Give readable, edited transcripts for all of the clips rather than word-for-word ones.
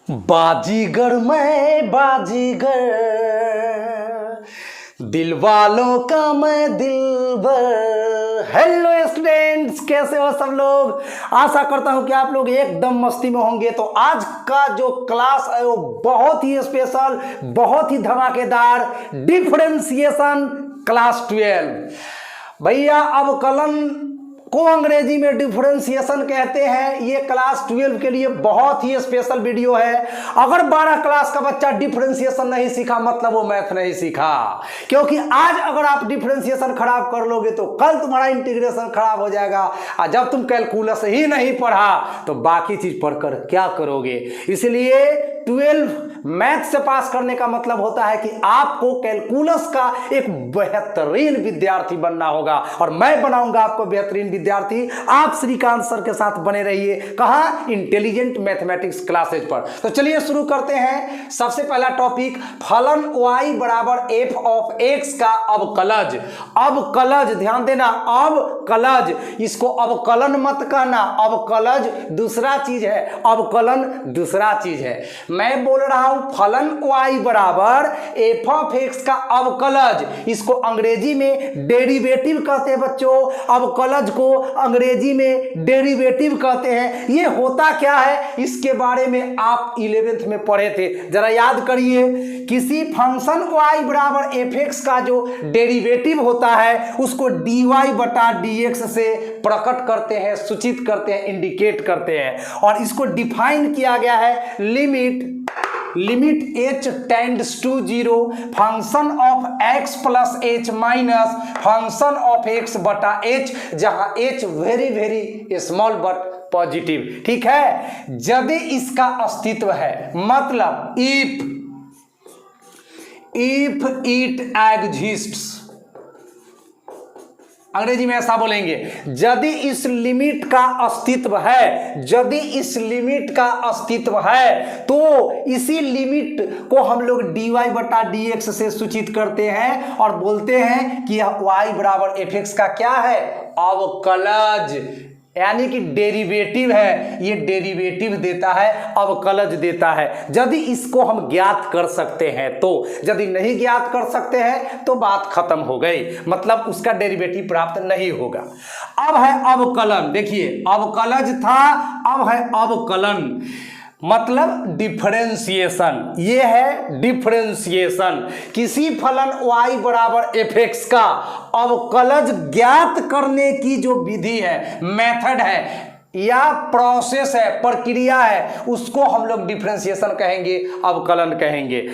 बाजीगर मैं बाजीगर, दिल वालों का मैं दिलबर। हेलो स्टूडेंट्स, कैसे हो सब लोग। आशा करता हूं कि आप लोग एकदम मस्ती में होंगे। तो आज का जो क्लास है वो बहुत ही स्पेशल, बहुत ही धमाकेदार, डिफरेंशिएशन क्लास 12। भैया अवकलन को अंग्रेजी में डिफरेंशिएशन कहते हैं। ये क्लास 12 के लिए बहुत ही स्पेशल वीडियो है। अगर 12 क्लास का बच्चा डिफरेंशिएशन नहीं सीखा मतलब वो मैथ नहीं सीखा, क्योंकि आज अगर आप डिफरेंशिएशन खराब कर लोगे तो कल तुम्हारा इंटीग्रेशन खराब हो जाएगा। और जब तुम कैलकुलस ही नहीं पढ़ा तो बाकी चीज पढ़कर क्या करोगे। इसलिए 12 मैथ से पास करने का मतलब होता है कि आपको कैलकुलस का एक बेहतरीन विद्यार्थी बनना होगा, और मैं बनाऊंगा आपको बेहतरीन विद्यार्थी। आप श्रीकांत सर के साथ बने रहिए। कहाँ? इंटेलिजेंट मैथमेटिक्स क्लासेज पर। तो चलिए शुरू करते हैं। सबसे पहला टॉपिक, फलन y बराबर f ऑफ x का अवकलज। अवकलज ध्यान देना, अवकलज, इसको अवकलन मत कहना। अवकलज दूसरा चीज है, अवकलन दूसरा चीज है। मैं बोल रहा हूं फलन y बराबर f ऑफ x का अवकलज, इसको अंग्रेजी में डेरिवेटिव कहते हैं बच्चों। अवकलज को अंग्रेजी में डेरिवेटिव कहते हैं। ये होता क्या है इसके बारे में आप 11th में पढ़े थे, जरा याद करिए। किसी फंक्शन y बराबर fx का जो डेरिवेटिव होता है उसको dy बटा dx से प्रकट करते हैं, सूचित करते हैं, इंडिकेट करते हैं। और इसको डिफाइन किया गया है limit h tends to 0 function of x plus h minus function of x बटा h, जहां h very very small but positive. ठीक है, यदि इसका अस्तित्व है, मतलब इफ इट एग्जिस्ट्स, अंग्रेजी में ऐसा बोलेंगे, यदि इस लिमिट का अस्तित्व है, यदि इस लिमिट का अस्तित्व है तो इसी लिमिट को हम लोग dy बटा dx से सूचित करते हैं और बोलते हैं कि यह y बराबर fx का क्या है, अवकलज, यानी कि डेरिवेटिव है। ये डेरिवेटिव देता है, अवकलज देता है। यदि इसको हम ज्ञात कर सकते हैं तो, यदि नहीं ज्ञात कर सकते हैं तो बात खत्म हो गई, मतलब उसका डेरिवेटिव प्राप्त नहीं होगा। अब है अवकलन। देखिए अवकलज था, अब है अवकलन, मतलब डिफरेंशिएशन। ये है डिफरेंशिएशन। किसी फलन y बराबर fx का अवकलज ज्ञात करने की जो विधि है, मेथड है या प्रोसेस है, प्रक्रिया है, उसको हम लोग डिफरेंशिएशन कहेंगे, अवकलन कहेंगे।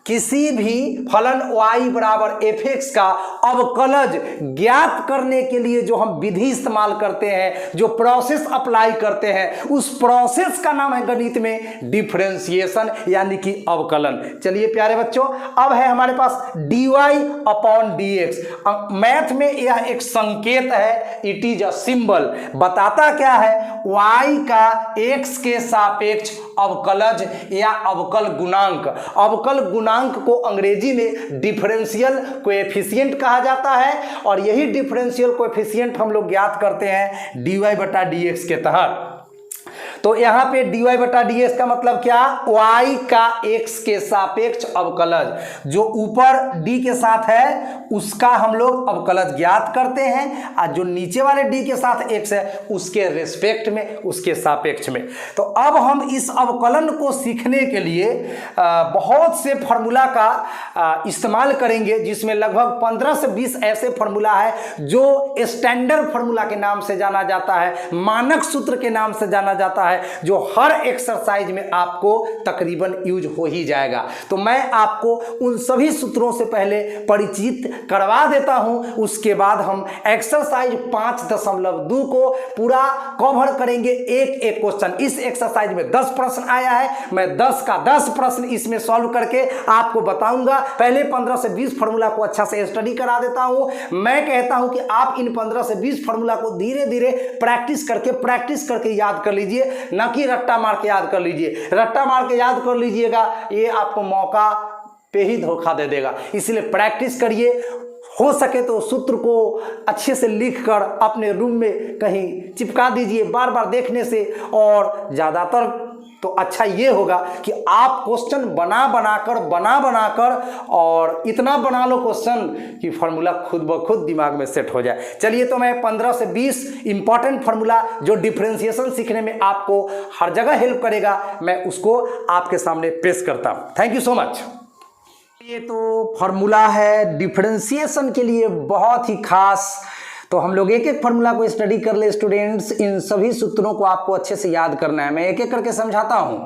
किसी भी फलन y बराबर fx का अवकलज ज्ञात करने के लिए जो हम विधि इस्तेमाल करते हैं, जो प्रोसेस अप्लाई करते हैं, उस प्रोसेस का नाम है गणित में डिफरेंशिएशन, यानी कि अवकलन। चलिए प्यारे बच्चों, अब है हमारे पास dy अपॉन dx। मैथ में यह एक संकेत है, इट इज अ सिंबल। बताता क्या है, y का x के सापेक्ष अवकलज या अवकल गुणांक। अवकल गुणांक को अंग्रेजी में डिफरेंशियल कोएफिशिएंट कहा जाता है, और यही डिफरेंशियल कोएफिशिएंट हम लोग ज्ञात करते हैं dy बटा dx के तहत। तो यहां पे dy बटा dx का मतलब क्या, y का x के सापेक्ष अवकलज, जो ऊपर d के साथ है उसका हम लोग अवकलज ज्ञात करते हैं, और जो नीचे वाले d के साथ x है उसके रिस्पेक्ट में, उसके सापेक्ष में। तो अब हम इस अवकलन को सीखने के लिए बहुत से फार्मूला का इस्तेमाल करेंगे, जिसमें लगभग 15 से 20 ऐसे फार्मूला है जो स्टैंडर्ड फार्मूला के नाम से जाना जाता है, मानक सूत्र के नाम से जाना जाता है, जो हर एक्सरसाइज में आपको तकरीबन यूज हो ही जाएगा। तो मैं आपको उन सभी सूत्रों से पहले परिचित करवा देता हूं, उसके बाद हम एक्सरसाइज 5.2 को पूरा कवर करेंगे, एक एक क्वेश्चन। इस एक्सरसाइज में 10 प्रश्न आया है, मैं 10 का 10 प्रश्न इसमें सॉल्व करके आपको बताऊंगा। पहले 15 से 20 फार्मूला को अच्छा से स्टडी करा देता हूं। मैं कहता हूं कि आप इन 15 से 20 फार्मूला को धीरे धीरे प्रैक्टिस करके याद कर लीजिए, न कि रट्टा मार के याद कर लीजिए। रट्टा मार के याद कर लीजिएगा, ये आपको मौका पे ही धोखा दे देगा। इसलिए प्रैक्टिस करिए, हो सके तो सूत्र को अच्छे से लिखकर अपने रूम में कहीं चिपका दीजिए बार बार देखने से, और ज़्यादातर तो अच्छा ये होगा कि आप क्वेश्चन बना बनाकर और इतना बना लो क्वेश्चन कि फार्मूला खुद ब खुद दिमाग में सेट हो जाए। चलिए, तो मैं 15 से 20 इंपॉर्टेंट फार्मूला जो डिफरेंशिएशन सीखने में आपको हर जगह हेल्प करेगा, मैं उसको आपके सामने पेश करता हूँ। Thank you so much. ये तो फार्मूला है डिफरेंशिएशन के लिए बहुत ही खास, तो हम लोग एक एक फार्मूला को स्टडी कर ले स्टूडेंट्स। इन सभी सूत्रों को आपको अच्छे से याद करना है। मैं एक एक करके समझाता हूं।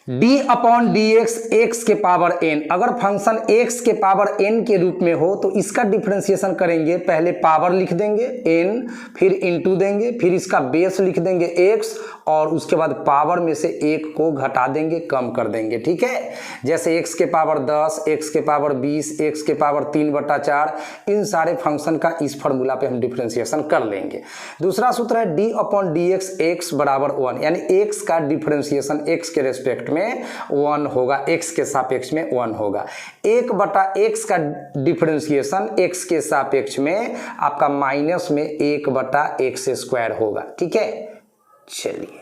D upon d x x के पावर एन, अगर फंक्शन एक्स के पावर एन के रूप में हो तो इसका डिफरेंशिएशन करेंगे। पहले पावर लिख देंगे एन, फिर इंटू देंगे, फिर इसका बेस लिख देंगे एक्स, और उसके बाद पावर में से एक को घटा देंगे, कम कर देंगे। ठीक है, जैसे एक्स के पावर 10, एक्स के पावर 20, एक्स के पावर 3/4, इन सारे फंक्शन का इस फार्मूला पे हम डिफरेंशिएशन कर लेंगे। दूसरा सूत्र है d upon d x x बराबर 1, यानी एक्स का डिफरेंशिएशन एक्स के रेस्पेक्ट में 1 होगा, एक्स के सापेक्ष में 1 होगा। 1/x का डिफरेंशिएशन एक्स के सापेक्ष में आपका माइनस में 1/x² होगा। ठीक है, चलिए,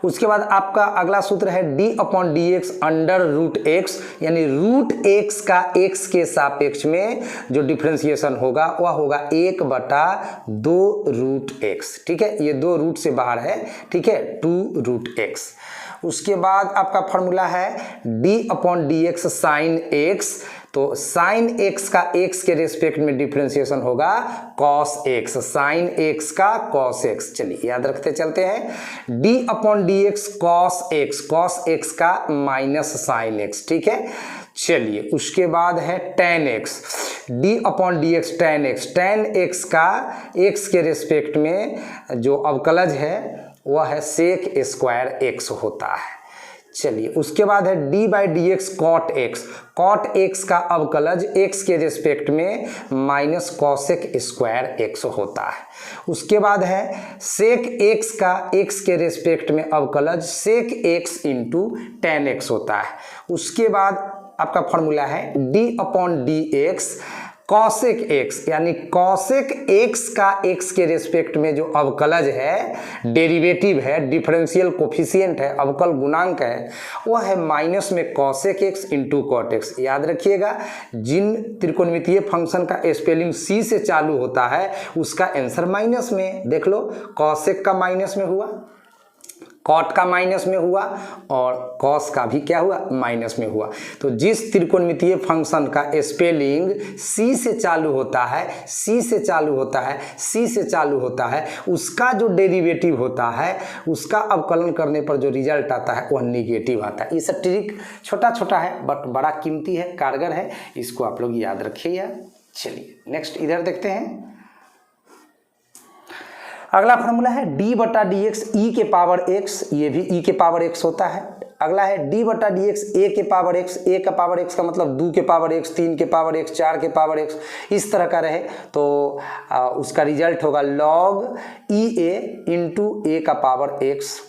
उसके बाद आपका अगला सूत्र है d upon d x under root x, यानी रूट एक्स का एक्स के सापेक्ष में जो डिफरेंशिएशन होगा वह होगा 1/2 रूट एक्स। ठीक है, ये 2 रूट से बाहर है। ठीक है, 2 रूट एक्स। उसके बाद आपका फॉर्मूला है d upon d x sine x, तो साइन एक्स का एक्स के रेस्पेक्ट में डिफरेंशिएशन होगा कॉस एक्स, साइन एक्स का कॉस एक्स। चलिए याद रखते चलते हैं, D upon d x cos x का माइनस साइन एक्स। ठीक है, चलिए, उसके बाद है ten x, D upon d x ten x का एक्स के रेस्पेक्ट में जो अवकलज है वह है सेक स्क्वायर एक्स होता है। चलिए, उसके बाद है d by d x cot x का अवकलज एक्स के रेस्पेक्ट में माइनस कॉसेक स्क्वायर एक्स होता है। उसके बाद है सेक एक्स का एक्स के रेस्पेक्ट में अवकलज sec x into tan x होता है। उसके बाद आपका फॉर्मूला है d upon d x cosec x, यानी कॉसेक एक्स का एक्स के रेस्पेक्ट में जो अवकलज है, डेरिवेटिव है, डिफरेंशियल कोफिशिएंट है, अवकल गुणांक है, वह है माइनस में cosec x into cot x. याद रखिएगा, जिन त्रिकोणमितीय फंक्शन का स्पेलिंग सी से चालू होता है उसका आंसर माइनस में। देख लो, कॉसेक का माइनस में हुआ, कॉट का माइनस में हुआ, और कॉस का भी क्या हुआ, माइनस में हुआ। तो जिस त्रिकोणमितीय फंक्शन का स्पेलिंग सी से चालू होता है, उसका जो डेरिवेटिव होता है, उसका अवकलन करने पर जो रिजल्ट आता है वह निगेटिव आता है। ये सब ट्रिक छोटा छोटा है बट बड़ा कीमती है, कारगर है, इसको आप लोग याद रखिएगा। चलिए नेक्स्ट इधर देखते हैं। अगला फॉर्मूला है डी बटा डी एक्स ई के पावर एक्स, ये भी ई के पावर एक्स होता है। अगला है डी बटा डी एक्स ए के पावर एक्स, ए का पावर एक्स का मतलब 2 के पावर एक्स, 3 के पावर एक्स, 4 के पावर एक्स, इस तरह का रहे तो उसका रिजल्ट होगा लॉग ई ए इंटू ए का पावर एक्स।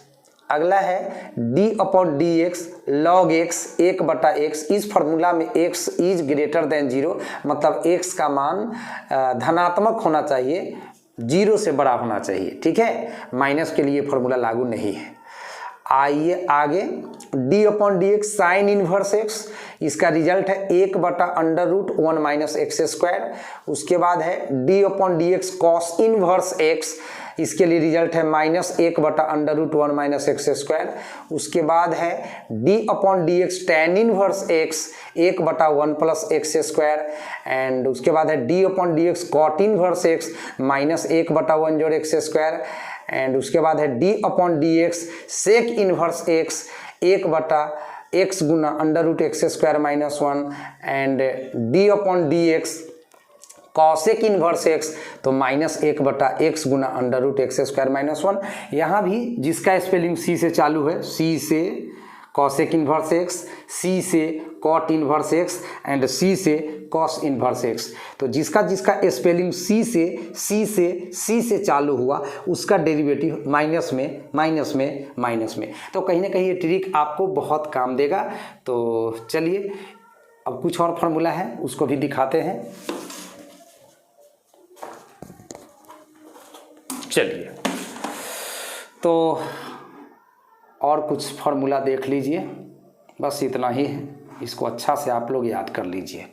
अगला है d upon d x log x 1/x, इस फार्मूला में x इज ग्रेटर देन 0, मतलब x का मान धनात्मक होना चाहिए, 0 से बड़ा होना चाहिए। ठीक है, माइनस के लिए फॉर्मूला लागू नहीं है। आइए आगे, d upon d x sine inverse x, इसका रिजल्ट है 1/√1 माइनस x²। उसके बाद है d upon d x cos inverse x, इसके लिए रिजल्ट है -1/√1 माइनस x²। उसके बाद है d upon d x tan inverse x 1/1 plus x², and उसके बाद है d upon d x cot inverse x -1/1 जोड़ x², एंड उसके बाद है d upon d x sec inverse x 1/x गुना √x² minus 1, and d upon d x cosec inverse x तो -1/x गुना √x² माइनस 1। यहाँ भी जिसका स्पेलिंग सी से चालू है, सी से कॉसेक इनवर्स एक्स, सी से कॉट इनवर्स एक्स एंड सी से कॉस इनवर्स एक्स, तो जिसका स्पेलिंग सी से चालू हुआ उसका डेरिवेटिव माइनस में। तो कहीं ना कहीं ये ट्रिक आपको बहुत काम देगा। तो चलिए अब कुछ और फार्मूला है उसको भी दिखाते हैं। चलिए, तो और कुछ फॉर्मूला देख लीजिए, बस इतना ही है, इसको अच्छा से आप लोग याद कर लीजिए।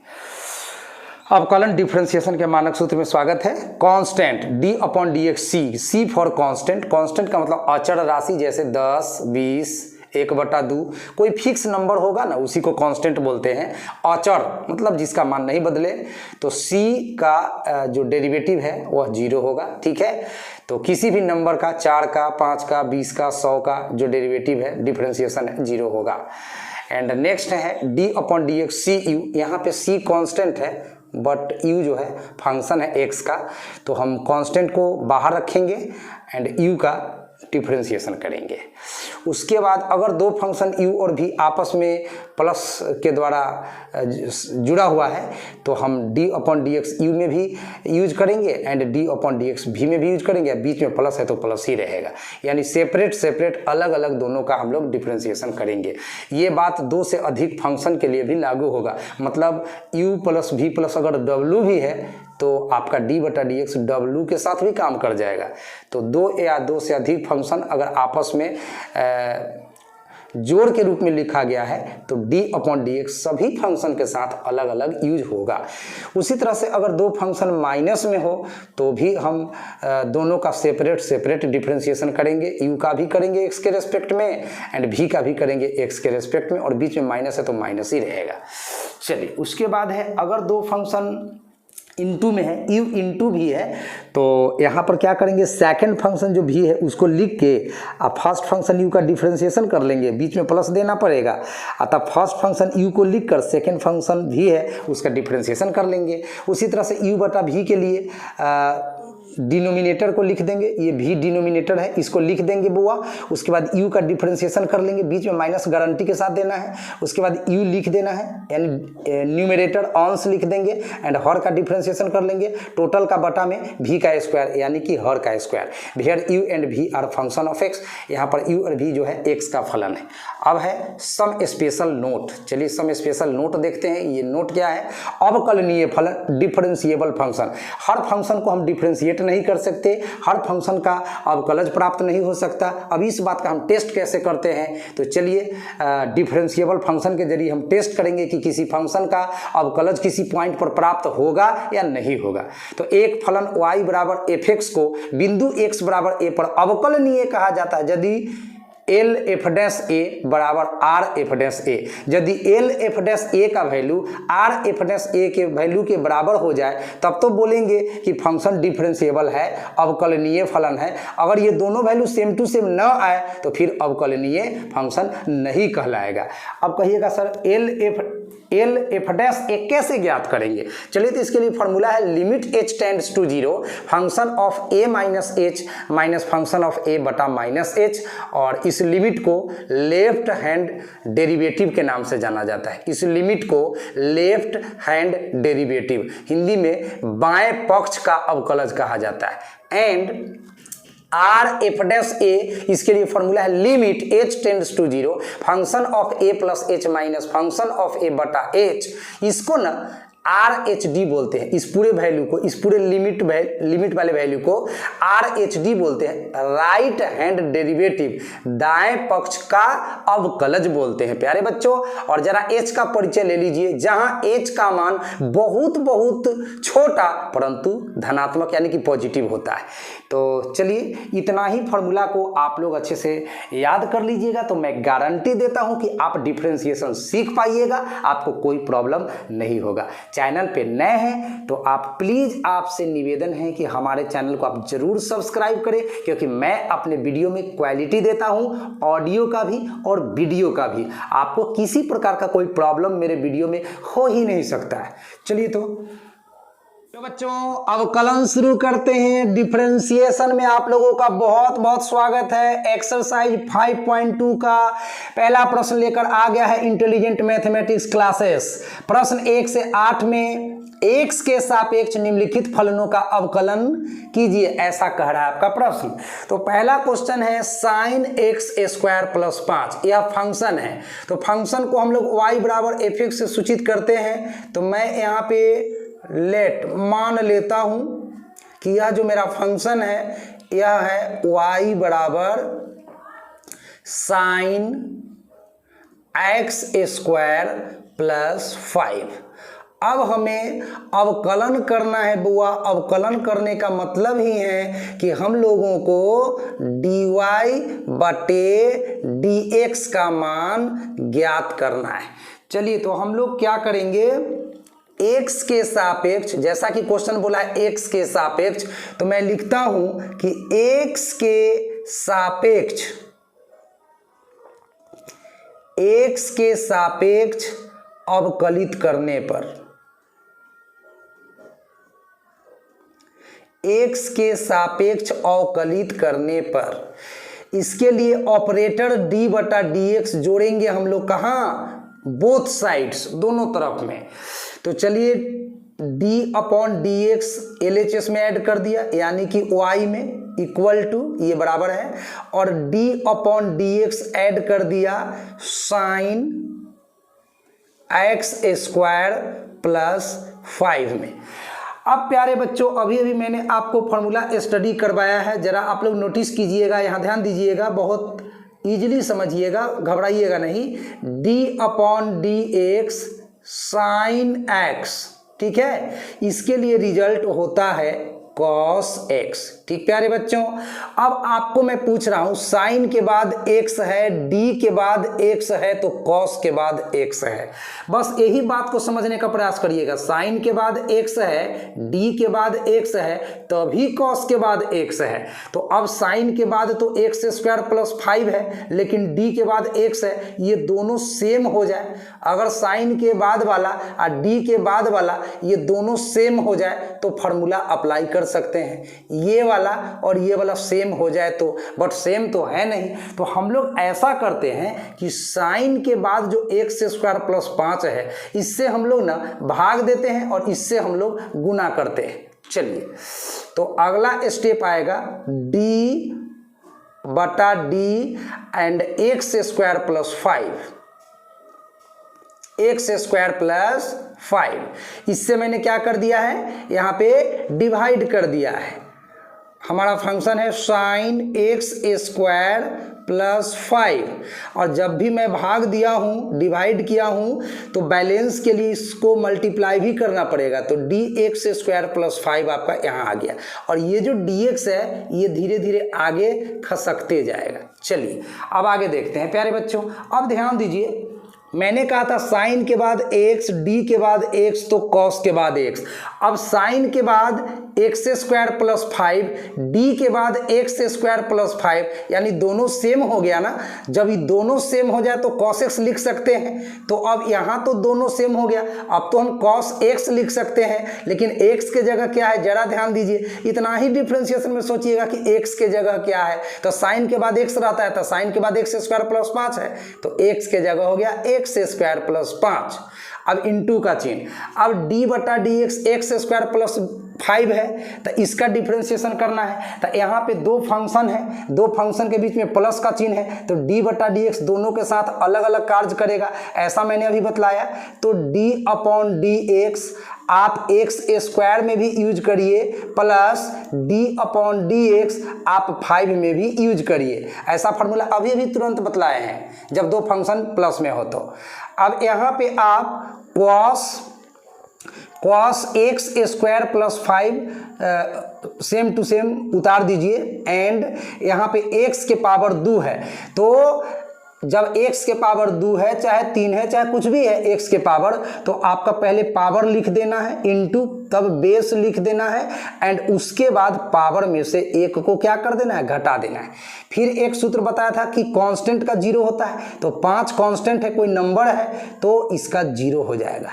अवकलन डिफरेंशिएशन के मानक सूत्र में स्वागत है। Constant d/dx, c for constant. Constant का मतलब अचर राशि, जैसे 10, 20, 1/2 कोई फिक्स नंबर होगा ना, उसी को कांस्टेंट बोलते हैं। अचर मतलब जिसका मान नहीं बदले, तो c का जो डेरिवेटिव है वह 0 होगा, ठीक है। तो किसी भी नंबर का 4 का, 5 का, 20 का, 100 का जो डेरिवेटिव है, डिफरेंशिएशन है, 0 होगा। एंड नेक्स्ट है d/dx सी यू। यहाँ पे c कांस्टेंट है बट u जो है फंक्शन है x का, तो हम कांस्टेंट को बाहर रखेंगे एंड u का डिफरेंशिएशन करेंगे। उसके बाद अगर दो फंक्शन u और v आपस में प्लस के द्वारा जुड़ा हुआ है, तो हम d/dx u में भी यूज करेंगे एंड d/dx v में भी यूज करेंगे। बीच में प्लस है तो प्लस ही रहेगा, यानी सेपरेट अलग अलग दोनों का हम लोग डिफरेंशिएशन करेंगे। ये बात 2 से अधिक फंक्शन के लिए भी लागू होगा। मतलब u + v+ अगर w भी है तो आपका d/dx w के साथ भी काम कर जाएगा। तो 2 या 2 से अधिक फंक्शन अगर आपस में जोड़ के रूप में लिखा गया है, तो d/dx सभी फंक्शन के साथ अलग अलग यूज होगा। उसी तरह से अगर 2 फंक्शन माइनस में हो तो भी हम दोनों का सेपरेट डिफरेंशिएशन करेंगे। u का भी करेंगे x के रेस्पेक्ट में एंड v का भी करेंगे x के रेस्पेक्ट में, और बीच में माइनस है तो माइनस ही रहेगा। चलिए, उसके बाद है अगर 2 फंक्शन इनटू में है, u इंटू भी है, तो यहाँ पर क्या करेंगे, सेकंड फंक्शन जो भी है उसको लिख के अब फर्स्ट फंक्शन u का डिफरेंशिएशन कर लेंगे, बीच में प्लस देना पड़ेगा। अतः फर्स्ट फंक्शन u को लिख कर सेकेंड फंक्शन v है उसका डिफरेंशिएशन कर लेंगे। उसी तरह से u/v के लिए डिनोमिनेटर को लिख देंगे, ये भी डिनोमिनेटर है, इसको लिख देंगे बुआ। उसके बाद u का डिफरेंशिएशन कर लेंगे, बीच में माइनस गारंटी के साथ देना है। उसके बाद u लिख देना है, यानी न्यूमरेटर अंश लिख देंगे एंड हर का डिफरेंशिएशन कर लेंगे। टोटल का बटा में v का स्क्वायर, यानी कि हर का square. Where u and v are function of x, यहाँ पर u और v जो है x का फलन है। अब है सम स्पेशल नोट। चलिए सम स्पेशल नोट देखते हैं। ये नोट क्या है, अवकलनीय फलन डिफरेंशिएबल फंक्शन। हर फंक्शन को हम डिफरेंशिएट नहीं कर सकते, हर फंक्शन का अवकलज प्राप्त नहीं हो सकता। अब इस बात का हम टेस्ट कैसे करते हैं, तो चलिए डिफरेंशिएबल फंक्शन के जरिए हम टेस्ट करेंगे कि किसी फंक्शन का अवकलज किसी पॉइंट पर प्राप्त होगा या नहीं होगा। तो एक फलन y = f(x) को बिंदु x = a पर अवकलनीय कहा जाता है यदि LF' बराबर RF'। यदि LF' का वैल्यू RF' के वैल्यू के बराबर हो जाए तब तो बोलेंगे कि फंक्शन डिफरेंशिएबल है, अवकलनीय फलन है। अगर ये दोनों वैल्यू सेम टू सेम न आए तो फिर अवकलनीय फंक्शन नहीं कहलाएगा। अब कहिएगा सर LF' कैसे ज्ञात करेंगे। चलिए, तो इसके लिए फॉर्मूला है limit h tends to 0 function of a - h minus function of a/-h, और इस लिमिट को लेफ्ट हैंड डेरिवेटिव के नाम से जाना जाता है। इस लिमिट को लेफ्ट हैंड डेरिवेटिव, हिंदी में बाएं पक्ष का अवकलज कहा जाता है। एंड RF', इसके लिए फॉर्मूला है limit h tends to 0 function of a + h minus function of a/h। इसको ना RHD बोलते हैं, इस पूरे वैल्यू को, इस पूरे लिमिट वाले वैल्यू को RHD बोलते हैं, राइट हैंड डेरिवेटिव, दाएं पक्ष का अवकलज बोलते हैं प्यारे बच्चों। और जरा h का परिचय ले लीजिए, जहां h का मान बहुत बहुत छोटा परंतु धनात्मक यानी कि पॉजिटिव होता है। तो चलिए, इतना ही फॉर्मूला को आप लोग अच्छे से याद कर लीजिएगा, तो मैं गारंटी देता हूं कि आप डिफरेंशिएशन सीख पाइएगा, आपको कोई प्रॉब्लम नहीं होगा। चैनल पे नए हैं तो आप प्लीज, आपसे निवेदन है कि हमारे चैनल को आप जरूर सब्सक्राइब करें, क्योंकि मैं अपने वीडियो में क्वालिटी देता हूं, ऑडियो का भी और वीडियो का भी। आपको किसी प्रकार का कोई प्रॉब्लम मेरे वीडियो में हो ही नहीं सकता है। चलिए तो बच्चों, अवकलन शुरू करते हैं। डिफरेंशिएशन में आप लोगों का बहुत बहुत स्वागत है। एक्सरसाइज 5.2 का पहला प्रश्न लेकर आ गया है इंटेलिजेंट मैथमेटिक्स क्लासेस। प्रश्न 1 से 8 में x के सापेक्ष निम्नलिखित फलनों का अवकलन कीजिए, ऐसा कह रहा है आपका प्रश्न। तो पहला क्वेश्चन है sin x² + 5, यह फंक्शन है। तो फंक्शन को हम लोग y = f(x) से सूचित करते हैं। तो मैं यहाँ पे मान लेता हूं कि यह जो मेरा फंक्शन है यह है y = sine x square plus 5। अब हमें अवकलन करना है बुआ। अवकलन करने का मतलब ही है कि हम लोगों को dy बटे dx का मान ज्ञात करना है। चलिए तो हम लोग क्या करेंगे, x के सापेक्ष, जैसा कि क्वेश्चन बोला है x के सापेक्ष, तो मैं लिखता हूं कि x के सापेक्ष अवकलित करने पर, x के सापेक्ष अवकलित करने पर, इसके लिए ऑपरेटर d बटा dx जोड़ेंगे हम लोग। कहाँ? बोथ साइड्स, दोनों तरफ में। तो चलिए d अपॉन dx LHS में ऐड कर दिया, यानी कि y में इक्वल टू, ये बराबर है, और d अपॉन dx ऐड कर दिया साइन एक्स स्क्वायर प्लस 5 में। अब प्यारे बच्चों, अभी मैंने आपको फॉर्मूला स्टडी करवाया है, जरा आप लोग नोटिस कीजिएगा, यहाँ ध्यान दीजिएगा, बहुत इजीली समझिएगा, घबराइएगा नहीं। d upon dx sine x, ठीक है, इसके लिए रिजल्ट होता है cos x। ठीक प्यारे बच्चों, अब आपको मैं पूछ रहा हूं, साइन के बाद x है, d के बाद x है, तो cos के बाद x है। बस यही बात को समझने का प्रयास करिएगा। साइन के बाद x है, d के बाद x है, तभी cos के बाद x है। तो अब साइन के बाद तो x स्क्वायर प्लस 5 है, लेकिन d के बाद x है, ये दोनों सेम हो जाए। अगर साइन के बाद वाला और d के बाद वाला ये दोनों सेम हो जाए तो फॉर्मूला अप्लाई कर सकते हैं। ये वाला और ये वाला सेम हो जाए तो, बट सेम तो है नहीं, तो हम लोग ऐसा करते हैं कि साइन के बाद जो x स्क्वायर प्लस 5 है, इससे हम लोग ना भाग देते हैं और इससे हम लोग गुना करते हैं। चलिए तो अगला स्टेप आएगा d बटा d and x square plus 5, x square plus 5। इससे मैंने क्या कर दिया है, यहाँ पे डिवाइड कर दिया है। हमारा फंक्शन है साइन एक्स स्क्वायर प्लस 5, और जब भी मैं भाग दिया हूँ, डिवाइड किया हूँ, तो बैलेंस के लिए इसको मल्टीप्लाई भी करना पड़ेगा। तो डी एक्स स्क्वायर प्लस 5 आपका यहाँ आ गया, और ये जो डी एक्स है ये धीरे धीरे आगे खसकते जाएगा। चलिए अब आगे देखते हैं प्यारे बच्चों। अब ध्यान दीजिए, मैंने कहा था साइन के बाद x, d के बाद x, तो cos के बाद x। अब साइन के बाद एक्स स्क्वायर प्लस 5, d के बाद एक्स स्क्वायर प्लस 5, यानी दोनों सेम हो गया ना। जब ये दोनों सेम हो जाए तो cos x लिख सकते हैं। तो अब यहाँ तो दोनों सेम हो गया, अब तो हम cos x लिख सकते हैं, लेकिन x के जगह क्या है, जरा ध्यान दीजिए। इतना ही डिफ्रेंशिएशन में सोचिएगा कि x के जगह क्या है, तो साइन के बाद x रहता है, तो साइन के बाद एक्स स्क्वायर प्लस 5 है, तो x के जगह हो गया एक्स स्क्वायर प्लस 5। अब इनटू का चिन्ह, अब d बटा डी एक्स स्क्वायर प्लस 5 है, तो इसका डिफ्रेंशिएशन करना है। तो यहाँ पे दो फंक्शन है, दो फंक्शन के बीच में प्लस का चिन्ह है, तो d बटा डी एक्स दोनों के साथ अलग अलग कार्य करेगा, ऐसा मैंने अभी बतलाया। तो d अपॉन डी एक्स आप एक्स स्क्वायर में भी यूज करिए, plus d upon d x आप 5 में भी यूज करिए। ऐसा फार्मूला अभी भी तुरंत बतलाए हैं जब दो फंक्शन प्लस में हो। तो अब यहाँ पे आप cos x square plus 5 same to same उतार दीजिए, एंड यहाँ पे x के पावर 2 है, तो जब x के पावर 2 है, चाहे 3 है, चाहे कुछ भी है x के पावर, तो आपका पहले पावर लिख देना है, इनटू तब बेस लिख देना है, एंड उसके बाद पावर में से एक को क्या कर देना है, घटा देना है। फिर एक सूत्र बताया था कि कांस्टेंट का 0 होता है, तो 5 कांस्टेंट है, कोई नंबर है तो इसका 0 हो जाएगा।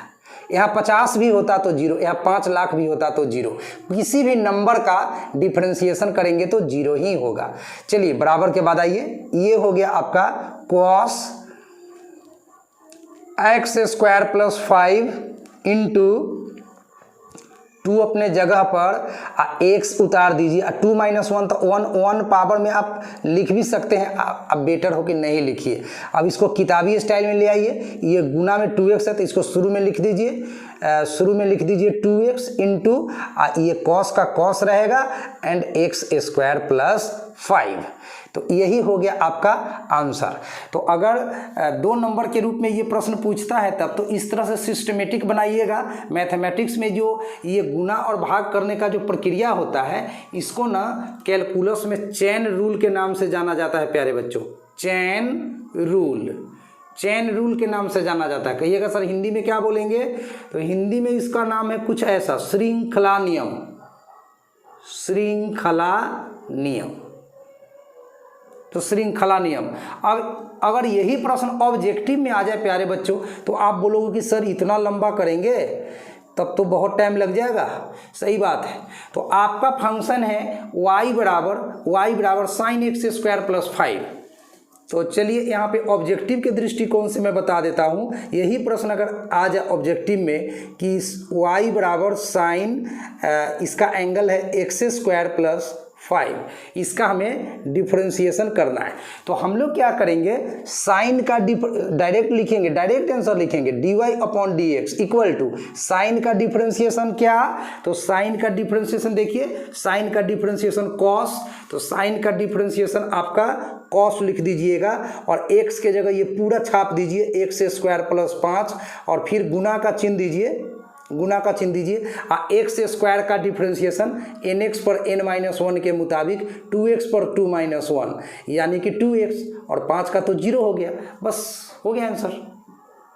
यहाँ 50 भी होता तो 0, यहाँ 5 लाख भी होता तो 0, किसी भी नंबर का डिफरेंशिएशन करेंगे तो 0 ही होगा। चलिए बराबर के बाद आइए, ये हो गया आपका cos x square plus 5 into 2 अपने जगह पर x उतार दीजिए, 2 माइनस 1 तो 1 पावर में आप लिख भी सकते हैं, अब बेटर हो कि नहीं लिखिए। अब इसको किताबी स्टाइल में ले आइए, ये गुना में 2x है तो इसको शुरू में लिख दीजिए, शुरू में लिख दीजिए 2x इंटू ये cos का cos रहेगा एंड एक्स स्क्वायर प्लस 5। तो यही हो गया आपका आंसर। तो अगर 2 नंबर के रूप में ये प्रश्न पूछता है तब तो इस तरह से सिस्टमेटिक बनाइएगा। मैथमेटिक्स में जो ये गुना और भाग करने का जो प्रक्रिया होता है इसको ना कैलकुलस में चेन रूल के नाम से जाना जाता है प्यारे बच्चों। चेन रूल के नाम से जाना जाता है। कहिएगा सर हिंदी में क्या बोलेंगे? तो हिंदी में इसका नाम है कुछ ऐसा, श्रृंखला नियम। तो श्रृंखला नियम। अब अगर यही प्रश्न ऑब्जेक्टिव में आ जाए प्यारे बच्चों तो आप बोलोगे कि सर इतना लंबा करेंगे, तब तो बहुत टाइम लग जाएगा। सही बात है। तो आपका फंक्शन है y बराबर साइन एक्स स्क्वायर प्लस 5। तो चलिए यहाँ पे ऑब्जेक्टिव के दृष्टिकोण से मैं बता देता हूँ। यही प्रश्न अगर आ जाए ऑब्जेक्टिव में कि y बराबर साइन, इसका एंगल है एक्स स्क्वायर प्लस 5, इसका हमें डिफरेंशिएशन करना है। तो हम लोग क्या करेंगे, साइन का डायरेक्ट लिखेंगे, डायरेक्ट आंसर लिखेंगे dy अपॉन dx इक्वल टू साइन का डिफरेंशिएशन क्या? तो साइन का डिफरेंशिएशन देखिए, साइन का डिफरेंशिएशन कॉस, तो साइन का डिफरेंशिएशन आपका कॉस लिख दीजिएगा और x के जगह ये पूरा छाप दीजिए एक्स स्क्वायर प्लस 5 और फिर गुना का चिन्ह दीजिए। एक्स स्क्वायर का डिफरेंशिएशन nx पर n-1 के मुताबिक 2x पर 2-1 यानी कि 2x और 5 का तो 0 हो गया। बस हो गया आंसर,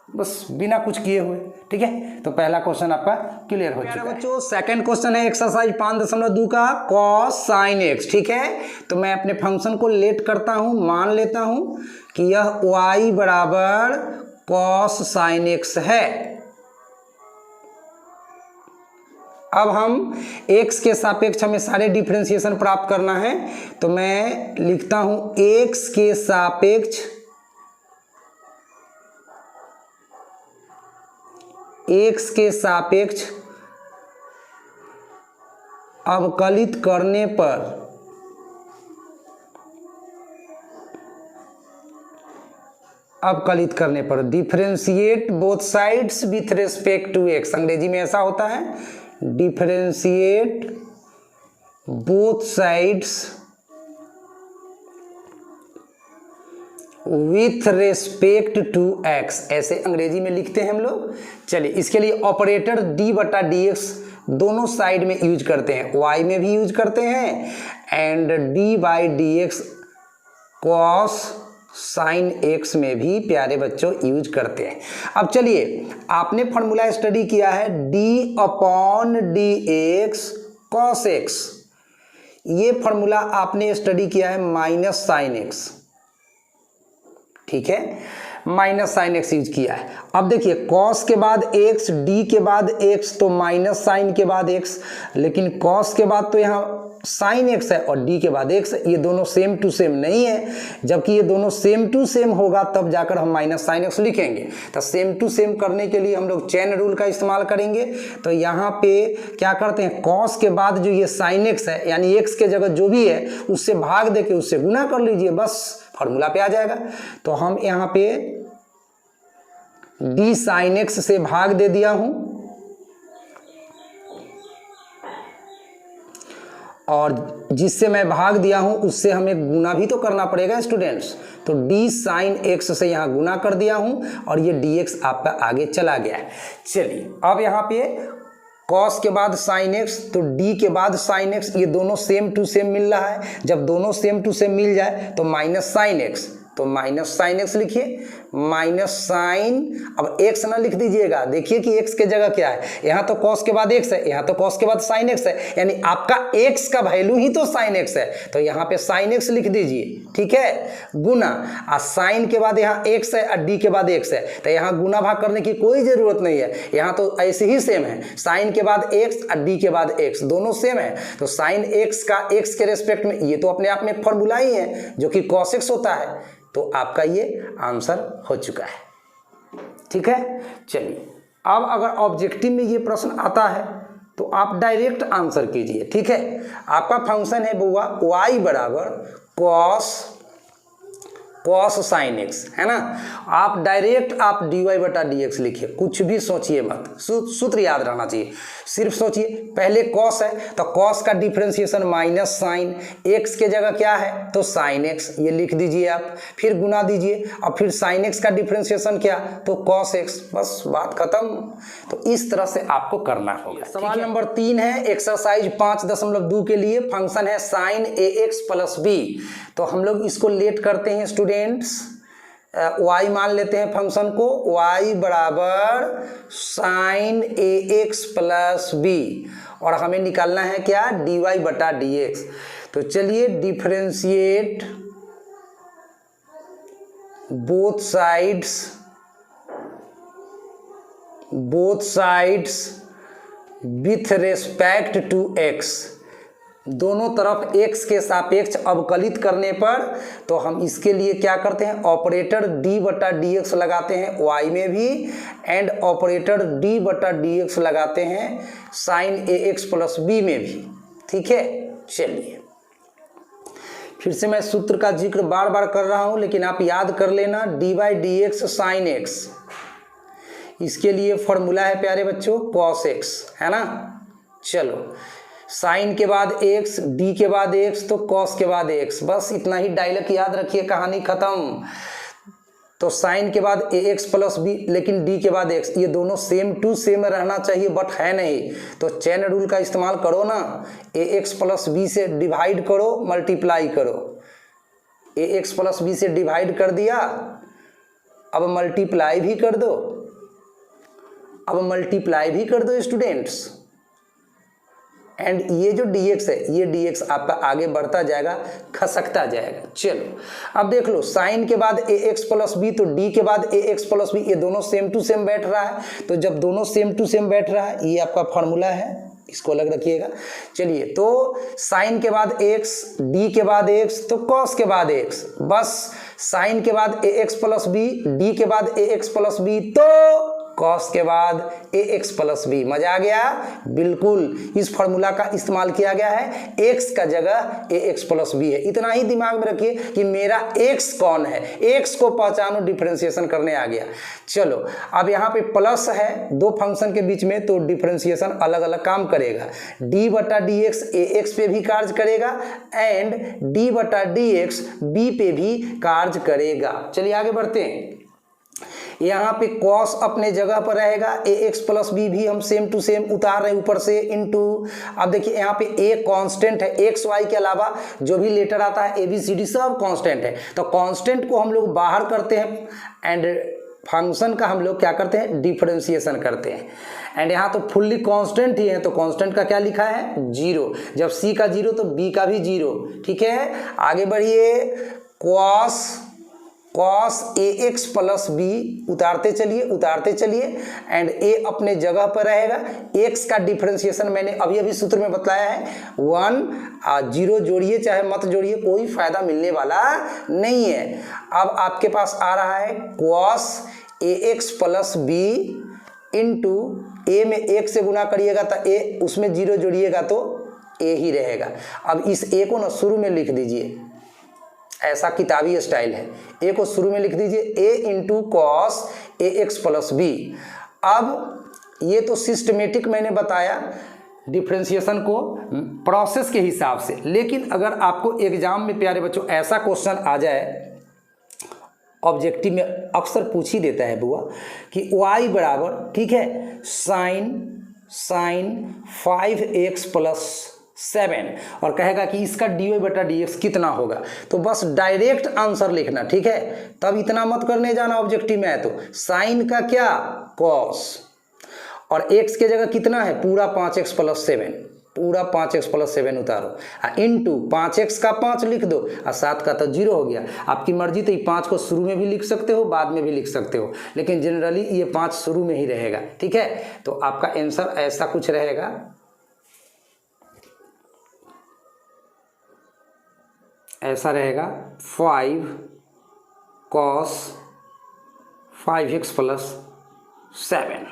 बस बिना कुछ किए हुए। ठीक है, तो पहला क्वेश्चन आपका क्लियर हो चुका है बच्चों। सेकंड क्वेश्चन है एक्सरसाइज 5.2 का कॉस साइन x। ठीक है, तो मैं अपने फंक्शन को लेट करता हूं, मान लेता हूं कि यह y बराबर कॉस साइन x है। अब हम x के सापेक्ष हमें सारे डिफरेंशिएशन प्राप्त करना है, तो मैं लिखता हूं x के सापेक्ष अवकलित करने पर differentiate both sides with respect to x। अंग्रेजी में ऐसा होता है, differentiate both sides with respect to x, ऐसे अंग्रेजी में लिखते हैं हम लोग। चलिए इसके लिए ऑपरेटर d बटा dx दोनों साइड में यूज करते हैं, y में भी यूज करते हैं and d by dx cos sine x में भी प्यारे बच्चों यूज करते हैं। अब चलिए आपने फॉर्मूला स्टडी किया है d upon dx cos x, ये फॉर्मूला आपने स्टडी किया है माइनस साइन x। ठीक है, माइनस साइन एक्स यूज किया है। अब देखिए कॉस के बाद x, d के बाद x, तो माइनस साइन के बाद x, लेकिन कॉस के बाद तो यहाँ साइन x है और d के बाद x, ये दोनों सेम टू सेम नहीं है। जबकि ये दोनों सेम टू सेम होगा तब जाकर हम माइनस साइन x लिखेंगे। तो सेम टू सेम करने के लिए हम लोग चेन रूल का इस्तेमाल करेंगे। तो यहाँ पे क्या करते हैं, कॉस के बाद जो ये साइन x है यानी x के जगह जो भी है उससे भाग देके उससे गुना कर लीजिए, बस फॉर्मूला पे आ जाएगा। तो हम यहाँ पे d साइन x से भाग दे दिया हूं और जिससे मैं भाग दिया हूं उससे हमें गुना भी तो करना पड़ेगा स्टूडेंट्स। तो d साइन x से यहाँ गुना कर दिया हूं और ये dx आपका आगे चला गया है। चलिए अब यहाँ पे कॉस के बाद साइन x तो d के बाद साइन x, ये दोनों सेम टू सेम मिल रहा है। जब दोनों सेम टू सेम मिल जाए तो माइनस साइन x, तो माइनस साइन x लिखिए, माइनस साइन, अब x ना लिख दीजिएगा, देखिए कि x के जगह क्या है, यहाँ तो cos के बाद x है, यहाँ तो cos के बाद साइन x है, यानी आपका x का वैल्यू ही तो साइन x है, तो यहाँ पे साइन x लिख दीजिए। ठीक है, गुना, और साइन के बाद यहाँ x है और d के बाद x है, तो यहाँ गुना भाग करने की कोई जरूरत नहीं है, यहाँ तो ऐसे ही सेम है, साइन के बाद x और d के बाद x दोनों सेम है। तो साइन x का x के रेस्पेक्ट में, ये तो अपने आप में एक फॉर्मूला ही है जो कि cos x होता है। तो आपका ये आंसर हो चुका है। ठीक है, चलिए अब अगर ऑब्जेक्टिव में ये प्रश्न आता है तो आप डायरेक्ट आंसर कीजिए। ठीक है, आपका फंक्शन है बुआ y बराबर कॉस साइन एक्स, है ना। आप डायरेक्ट आप dy बटा dx लिखिए, कुछ भी सोचिए मत, सूत्र याद रहना चाहिए, सिर्फ सोचिए। पहले कॉस है तो कॉस का डिफरेंशिएशन माइनस साइन, एक्स के जगह क्या है तो साइन एक्स, ये लिख दीजिए आप, फिर गुना दीजिए, और फिर साइन एक्स का डिफरेंशिएशन क्या तो कॉस एक्स, बस बात खत्म। तो इस तरह से आपको करना होगा। सवाल नंबर 3 है एक्सरसाइज 5.2 के लिए, फंक्शन है साइन ax प्लस b। तो हम लोग इसको लेट करते हैं स्टूडेंट्स, y मान लेते हैं फंक्शन को, y बराबर साइन ax प्लस b, और हमें निकालना है क्या dy बटा dx। तो चलिए differentiate both sides with respect to x, दोनों तरफ x के सापेक्ष अवकलित करने पर, तो हम इसके लिए क्या करते हैं ऑपरेटर d बटा dx लगाते हैं y में भी, एंड ऑपरेटर d बटा dx लगाते हैं साइन ax प्लस b में भी, ठीक है। चलिए फिर से मैं सूत्र का जिक्र बार बार कर रहा हूं, लेकिन आप याद कर लेना, dy dx साइन x, इसके लिए फॉर्मूला है प्यारे बच्चों cos x, है ना। चलो साइन के बाद x, d के बाद x, तो cos के बाद x, बस इतना ही डायलॉग याद रखिए, कहानी खत्म। तो साइन के बाद ax प्लस b, लेकिन d के बाद x, ये दोनों सेम टू सेम रहना चाहिए, बट है नहीं, तो चेन रूल का इस्तेमाल करो ना, ax प्लस b से डिवाइड करो, मल्टीप्लाई करो, ax प्लस b से डिवाइड कर दिया, अब मल्टीप्लाई भी कर दो, स्टूडेंट्स, एंड ये जो dx है, ये dx आपका आगे बढ़ता जाएगा, खसकता जाएगा। चलो अब देख लो, साइन के बाद ax प्लस b, तो d के बाद ax प्लस b, ये दोनों सेम टू सेम बैठ रहा है, तो जब दोनों सेम टू सेम बैठ रहा है, ये आपका फॉर्मूला है, इसको अलग रखिएगा। चलिए तो साइन के बाद x, d के बाद x, तो cos के बाद x, बस साइन के बाद ax प्लस b, d के बाद ax प्लस b, तो cos के बाद ax प्लस b। मजा आ गया, बिल्कुल इस फॉर्मूला का इस्तेमाल किया गया है, x का जगह ax प्लस b है। इतना ही दिमाग में रखिए कि मेरा x कौन है, x को पहचानो, डिफरेंशिएशन करने आ गया। चलो अब यहाँ पे प्लस है दो फंक्शन के बीच में, तो डिफरेंशिएशन अलग अलग काम करेगा, d बटा dx ax पे भी कार्य करेगा, एंड d बटा dx b पे भी कार्य करेगा। चलिए आगे बढ़ते हैं। यहाँ पे cos अपने जगह पर रहेगा, ax प्लस b भी हम सेम टू सेम उतार रहे हैं ऊपर से, इनटू, अब देखिए यहाँ पे a कांस्टेंट है, x y के अलावा जो भी लेटर आता है ABCD सब कांस्टेंट है, तो कांस्टेंट को हम लोग बाहर करते हैं, एंड फंक्शन का हम लोग क्या करते हैं डिफरेंशिएशन करते हैं, एंड यहाँ तो फुल्ली कांस्टेंट ही है, तो कांस्टेंट का क्या लिखा है 0, जब c का 0 तो b का भी 0, ठीक है। आगे बढ़िए, cos ax प्लस b उतारते चलिए, एंड a अपने जगह पर रहेगा, x का डिफरेंशिएशन मैंने अभी सूत्र में बताया है 1, 0 जोड़िए चाहे मत जोड़िए, कोई फायदा मिलने वाला नहीं है। अब आपके पास आ रहा है cos ax plus b into a में 1 से गुना करिएगा तो a, उसमें 0 जोड़िएगा तो a ही रहेगा। अब इस a को ना शुरू में लिख दीजिए, ऐसा किताबी स्टाइल है, a को शुरू में लिख दीजिए, a into cos ax plus b। अब ये तो सिस्टमेटिक मैंने बताया डिफरेंशिएशन को प्रोसेस के हिसाब से, लेकिन अगर आपको एग्जाम में प्यारे बच्चों ऐसा क्वेश्चन आ जाए, ऑब्जेक्टिव में अक्सर पूछ ही देता है बुआ कि y बराबर, ठीक है, साइन 5x प्लस 7, और कहेगा कि इसका dy बटा dx कितना होगा, तो बस डायरेक्ट आंसर लिखना, ठीक है। तब इतना मत करने जाना, ऑब्जेक्टिव में है तो साइन का क्या cos, और x के जगह कितना है पूरा 5x प्लस 7, पूरा 5x प्लस 7 उतारो, इंटू 5x का 5 लिख दो, और 7 का तो 0 हो गया। आपकी मर्जी, तो ये 5 को शुरू में भी लिख सकते हो, बाद में भी लिख सकते हो, लेकिन जनरली ये 5 शुरू में ही रहेगा, ठीक है। तो आपका आंसर ऐसा कुछ रहेगा, ऐसा रहेगा 5 cos 5x प्लस 7,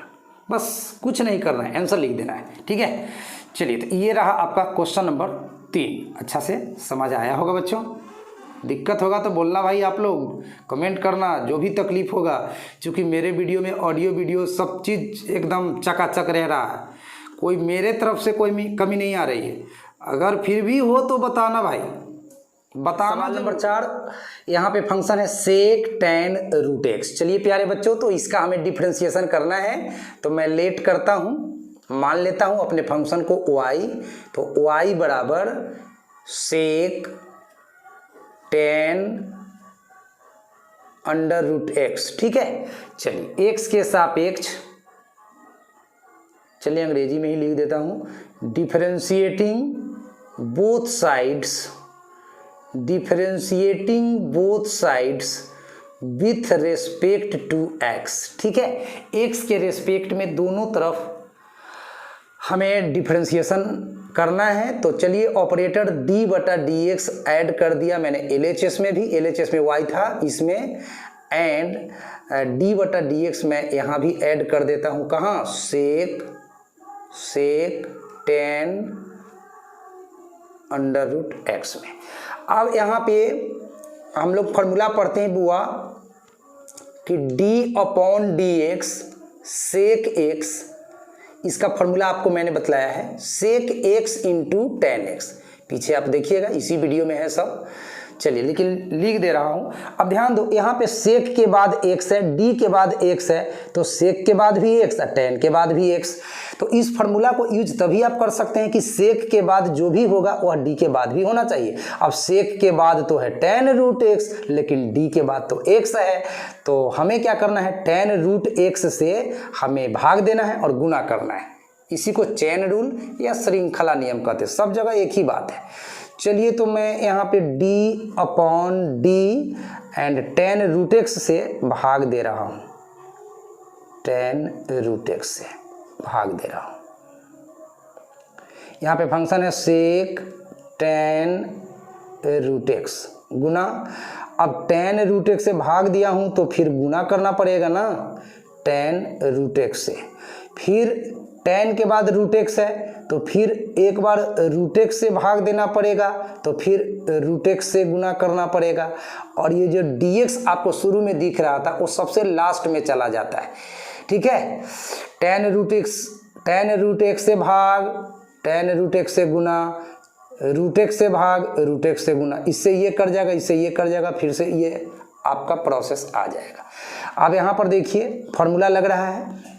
बस कुछ नहीं करना है, आंसर लिख देना है, ठीक है। चलिए तो ये रहा आपका क्वेश्चन नंबर 3, अच्छा से समझ आया होगा बच्चों। दिक्कत होगा तो बोलना भाई, आप लोग कमेंट करना, जो भी तकलीफ होगा, क्योंकि मेरे वीडियो में ऑडियो वीडियो सब चीज़ एकदम चकाचक रह रहा है, कोई मेरे तरफ से कोई कमी नहीं आ रही है। अगर फिर भी हो तो बताना भाई, बताना। सवाल नंबर 4, यहाँ पे फंक्शन है सेक टेन रूट एक्स। चलिए प्यारे बच्चों, तो इसका हमें डिफ्रेंसिएशन करना है, तो मैं लेट करता हूँ, मान लेता हूँ अपने फंक्शन को y, तो y बराबर सेक टेन अंडर रूट एक्स। ठीक है, चलिए x के सापेक्ष, चलिए अंग्रेजी में ही लिख देता हूँ, differentiating both sides with respect to x। ठीक है, x के रेस्पेक्ट में दोनों तरफ हमें डिफरेंशिएशन करना है। तो चलिए ऑपरेटर d बटा डी एक्स ऐड कर दिया मैंने LHS में भी, LHS में y था इसमें, एंड d बटा डी एक्स मैं यहाँ भी ऐड कर देता हूँ, कहाँ, सेक टेन अंडर रूट एक्स में। अब यहाँ पे हम लोग फॉर्मूला पढ़ते हैं बुआ कि d upon d x sec x, इसका फॉर्मूला आपको मैंने बतलाया है, sec x into tan x. पीछे आप देखिएगा, इसी वीडियो में है सब। चलिए लेकिन लिख दे रहा हूँ। अब ध्यान दो, यहाँ पे सेक के बाद एक्स है, डी के बाद एक्स है, तो सेक के बाद भी एक्स, टेन के बाद भी एक्स। तो इस फॉर्मूला को यूज तभी आप कर सकते हैं कि सेक के बाद जो भी होगा वह डी के बाद भी होना चाहिए। अब सेक के बाद तो है टेन रूट एक्स, लेकिन डी के बाद तो एक्स है, तो हमें क्या करना है, टेन रूट एक्स से हमें भाग देना है और गुना करना है। इसी को चेन रूल या श्रृंखला नियम कहते हैं, सब जगह एक ही बात है। चलिए तो मैं यहाँ पे d upon d and tan root x से भाग दे रहा हूँ, टेन रूट एक्स से भाग दे रहा हूँ। यहाँ पे फंक्शन है सेक टेन रूट एक्स गुना, अब टेन रूट एक्स से भाग दिया हूँ तो फिर गुना करना पड़ेगा ना, टेन रूट एक्स से, फिर टेन के बाद रूट एक्स है तो फिर एक बार रूट एक्स से भाग देना पड़ेगा, तो फिर रूट एक्स से गुना करना पड़ेगा, और ये जो dx आपको शुरू में दिख रहा था वो सबसे लास्ट में चला जाता है। ठीक है, टेन रूट एक्स से भाग, टेन रूट एक्स से गुना, रूट एक्स से भाग, रूट एक्स से गुना, इससे ये कर जाएगा, इससे ये कर जाएगा, फिर से ये आपका प्रोसेस आ जाएगा। अब यहाँ पर देखिए फॉर्मूला लग रहा है,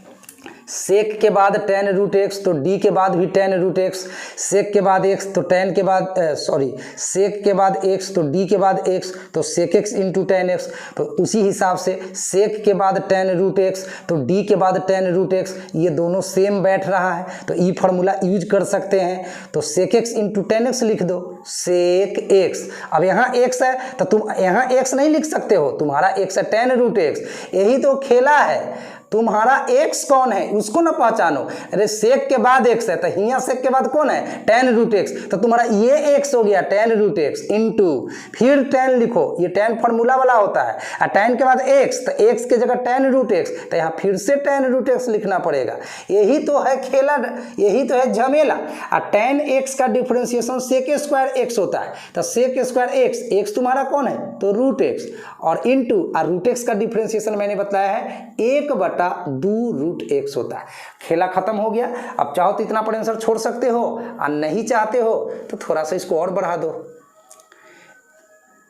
सेक के बाद टेन रूट एक्स तो डी के बाद भी टेन रूट एक्स, सेक के बाद एक्स तो टेन के बाद सेक के बाद एक्स तो डी के बाद एक्स, तो sec x into tan x. तो उसी हिसाब से सेक के बाद टेन रूट एक्स तो डी के बाद टेन रूट एक्स, ये दोनों सेम बैठ रहा है, तो ये फॉर्मूला यूज कर सकते हैं। तो sec x into tan x लिख दो, सेक एक्स। अब यहाँ एक्स है तो तुम यहाँ एक्स नहीं लिख सकते हो, तुम्हारा एक्स है टेन रूट एक्स, यही तो खेला है। तुम्हारा x कौन है उसको ना पहचानो, अरे सेक के बाद x है तो यहाँ सेक के बाद कौन है, टेन रूट एक्स, तो तुम्हारा ये x हो गया टेन रूट एक्स इंटू, फिर टेन लिखो, ये टेन फॉर्मूला वाला होता है, और टेन के बाद x, तो x के जगह टेन रूट एक्स, तो यहाँ फिर से टेन रूट एक्स लिखना पड़ेगा। यही तो है खेला, यही तो है झमेला। और टेन एक्स का डिफ्रेंसिएशन सेक स्क्वायर एक्स होता है, तो सेक स्क्वायर एक्स, एक्स तुम्हारा कौन है तो रूट एक्स, और इंटू, और रूट एक्स का डिफ्रेंसिएशन मैंने बताया है 1/2 रूट एक्स होता है। खेला खत्म हो गया। अब चाहो तो इतना पर आंसर छोड़ सकते हो, और नहीं चाहते हो तो थोड़ा सा इसको और बढ़ा दो,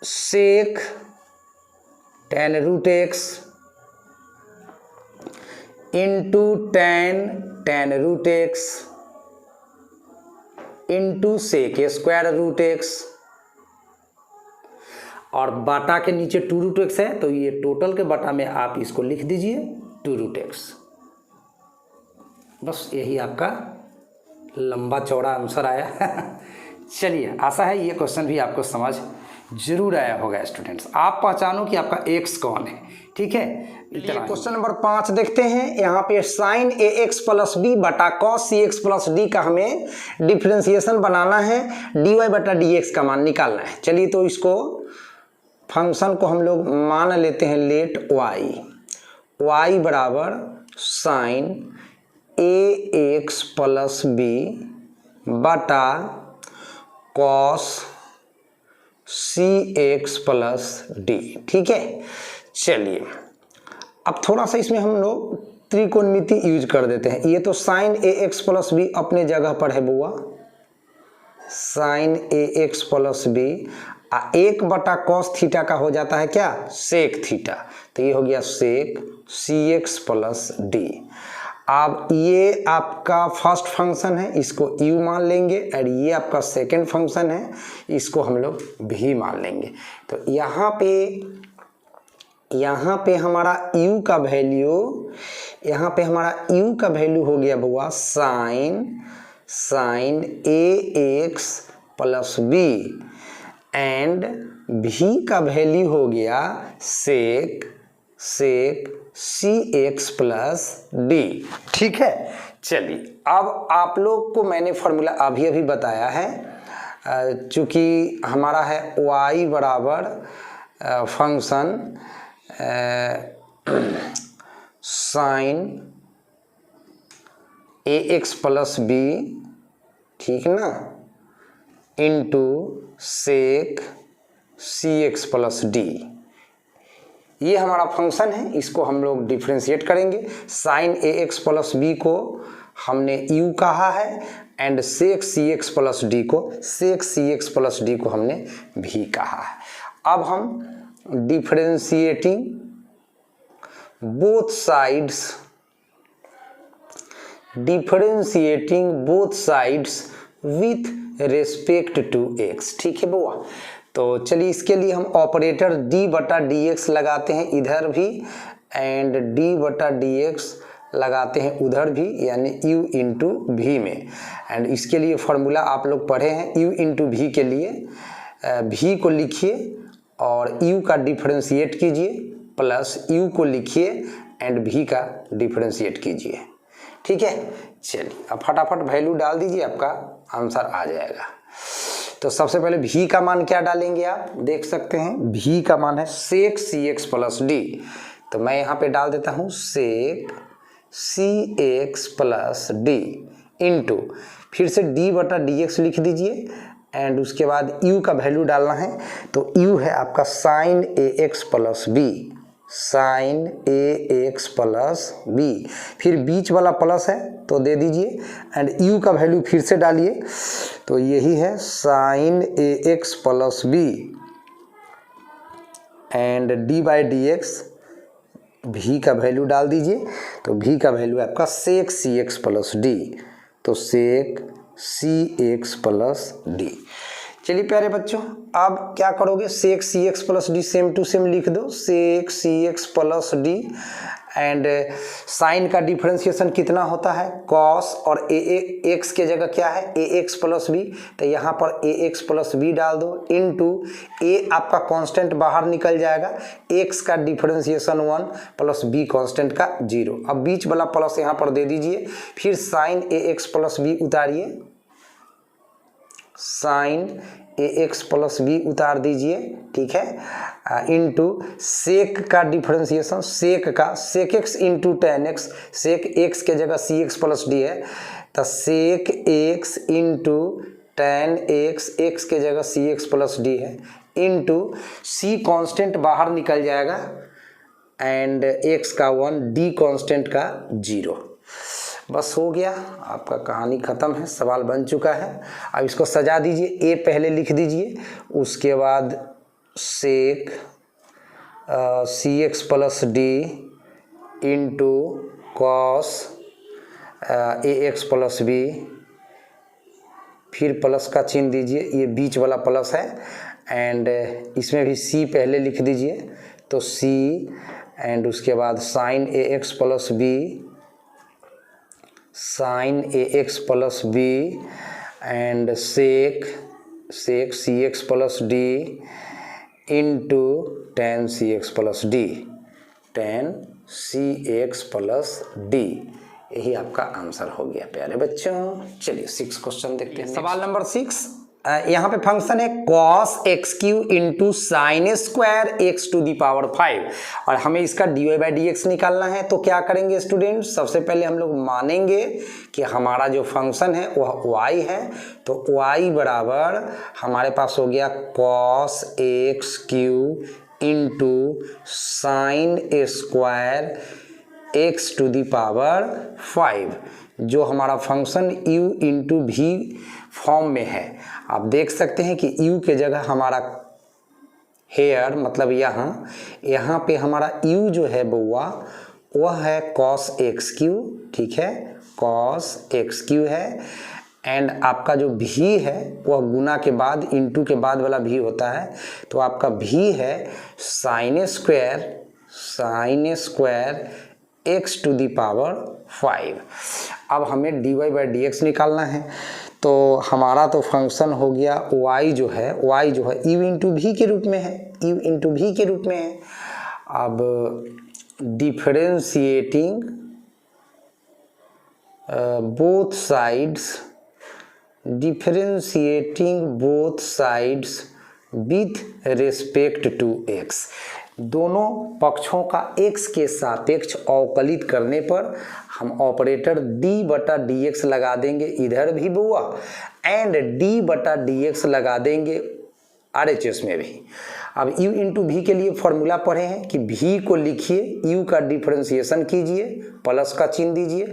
sec ten root X into ten root X into sec square root X, और बाटा के नीचे 2 रूट एक्स है, तो ये टोटल के बाटा में आप इसको लिख दीजिए 2 रूट एक्स। बस यही आपका लंबा चौड़ा आंसर आया। चलिए, आशा है ये क्वेश्चन भी आपको समझ जरूर आया होगा स्टूडेंट्स। आप पहचानो कि आपका एक्स कौन है। ठीक है, क्वेश्चन नंबर 5 देखते हैं। यहाँ पे साइन ए एक्स प्लस बी बटा कॉस सी एक्स प्लस डी का हमें डिफ्रेंसिएशन बनाना है, डी वाई बटा डी एक्स का मान निकालना है। चलिए तो इसको फंक्शन को हम लोग मान लेते हैं लेट y बराबर साइन ए एक्स प्लस बी बटा कॉस सी एक्स प्लस डी। ठीक है, चलिए अब थोड़ा सा इसमें हम लोग त्रिकोणमिति यूज कर देते हैं। ये तो साइन ए एक्स प्लस बी अपने जगह पर है बुआ, साइन ए x plus B, 1/cos theta का हो जाता है क्या, सेक थीटा। तो ये हो गया सेक सी एक्स प्लस डी। अब ये आपका फर्स्ट फंक्शन है, इसको u मान लेंगे, और ये आपका सेकंड फंक्शन है, इसको हम लोग v मान लेंगे। तो यहाँ पे हमारा u का वैल्यू हो गया बुआ sine A x plus B, and v का वैल्यू हो गया सेक सी एक्स प्लस डी। ठीक है, चलिए अब आप लोग को मैंने फॉर्मूला अभी बताया है, चूंकि हमारा है y बराबर फंक्शन साइन ए एक्स प्लस बी, ठीक ना, इंटू सेक सी एक्स प्लस डी। ये हमारा फंक्शन है, इसको हम लोग डिफ्रेंशिएट करेंगे। साइन ए एक्स प्लस बी को हमने u कहा है, and sec C x plus d को हमने v कहा है। अब हम differentiating both sides with respect to x। ठीक है बुआ, तो चलिए इसके लिए हम ऑपरेटर d/dx लगाते हैं इधर भी, एंड d/dx लगाते हैं उधर भी, यानी u इंटू v में। एंड इसके लिए फॉर्मूला आप लोग पढ़े हैं, u इंटू v के लिए v को लिखिए और u का डिफरेंशिएट कीजिए, प्लस u को लिखिए एंड v का डिफरेंशिएट कीजिए। ठीक है, चलिए अब फटाफट वैल्यू डाल दीजिए, आपका आंसर आ जाएगा। तो सबसे पहले v का मान क्या डालेंगे, आप देख सकते हैं v का मान है सेक सी एक्स प्लस डी। तो मैं यहाँ पे डाल देता हूँ सेक सी एक्स प्लस डी इंटू, फिर से d/dx लिख दीजिए, एंड उसके बाद u का वैल्यू डालना है। तो u है आपका साइन ए एक्स प्लस बी, फिर बीच वाला प्लस है तो दे दीजिए, एंड u का वैल्यू फिर से डालिए। तो यही है sine A x plus B, and d/dx v का वैल्यू डाल दीजिए। तो v का वैल्यू आपका सेक सी एक्स प्लस डी, तो सेक सी एक्स प्लस डी। चलिए प्यारे बच्चों, अब क्या करोगे, sec C x plus D same to same लिख दो, sec C x plus D, and sine का डिफरेंशिएशन कितना होता है, कॉस, और एक्स के जगह क्या है ए एक्स प्लस बी, तो यहाँ पर ए एक्स प्लस बी डाल दो, इनटू ए आपका कांस्टेंट बाहर निकल जाएगा, एक्स का डिफरेंशिएशन 1 प्लस बी कांस्टेंट का 0। अब बीच वाला प्लस यहाँ पर दे दीजिए, फिर साइन ए एक्स प्लस बी उतारिए, साइन ए एक्स प्लस बी उतार दीजिए, ठीक है, इनटू सेक का differentiation, sec x into tan x, sec x के जगह सी एक्स प्लस डी है, तो sec x into tan x, x के जगह सी एक्स प्लस डी है, इनटू सी कांस्टेंट बाहर निकल जाएगा, एंड एक्स का 1, डी कांस्टेंट का 0। बस हो गया, आपका कहानी ख़त्म है, सवाल बन चुका है। अब इसको सजा दीजिए, ए पहले लिख दीजिए, उसके बाद sec C x plus D into cos A x plus B, फिर प्लस का चिन्ह दीजिए, ये बीच वाला प्लस है, एंड इसमें भी सी पहले लिख दीजिए, तो सी, एंड उसके बाद sine A x plus b, sine A x plus B, and sec C x plus D into tan c x plus d, tan c x plus d. यही आपका आंसर हो गया प्यारे बच्चों। चलिए 6 क्वेश्चन देखते हैं। सवाल नंबर 6, यहाँ पे फंक्शन है cos x cube into sine square x to the power 5 और हमें इसका dy बाई डी एक्स निकालना है। तो क्या करेंगे स्टूडेंट, सबसे पहले हम लोग मानेंगे कि हमारा जो फंक्शन है वह y है। तो y बराबर हमारे पास हो गया cos x cube into sine square x to the power 5, जो हमारा फंक्शन u इंटू भी फॉर्म में है। आप देख सकते हैं कि u के जगह हमारा हेयर मतलब यहाँ पे हमारा u जो है बउआ वह है cos एक्स क्यू, ठीक है, cos एक्स क्यू है। एंड आपका जो भी है वह गुना के बाद इंटू के बाद वाला भी होता है, तो आपका भी है sine square x to the power 5। अब हमें dy बाई डी एक्स निकालना है। तो हमारा तो फंक्शन हो गया y जो है u इंटू भी के रूप में है, अब differentiating both sides with respect to x, दोनों पक्षों का x के सापेक्ष अवकलित करने पर हम ऑपरेटर d बटा डी एक्स लगा देंगे इधर भी बुआ, एंड d बटा डी एक्स लगा देंगे RHS में भी। अब u इंटू भी के लिए फॉर्मूला पढ़े हैं कि v को लिखिए, u का डिफरेंशिएशन कीजिए, प्लस का चिन्ह दीजिए,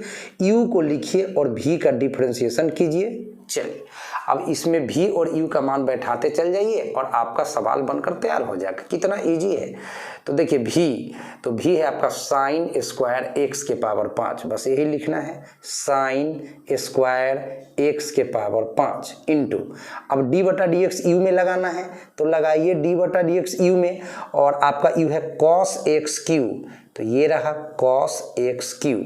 u को लिखिए और v का डिफरेंशिएशन कीजिए। चलिए अब इसमें v और u का मान बैठाते चल जाइए और आपका सवाल बनकर तैयार हो जाएगा। कितना इजी है। तो देखिए v है आपका साइन स्क्वायर एक्स के पावर 5, बस यही लिखना है, साइन स्क्वायर एक्स के पावर 5 इंटू, अब d बटा डी एक्स यू में लगाना है तो लगाइए d बटा डी एक्स यू में, और आपका u है cos एक्स क्यू, तो ये रहा cos एक्स क्यू,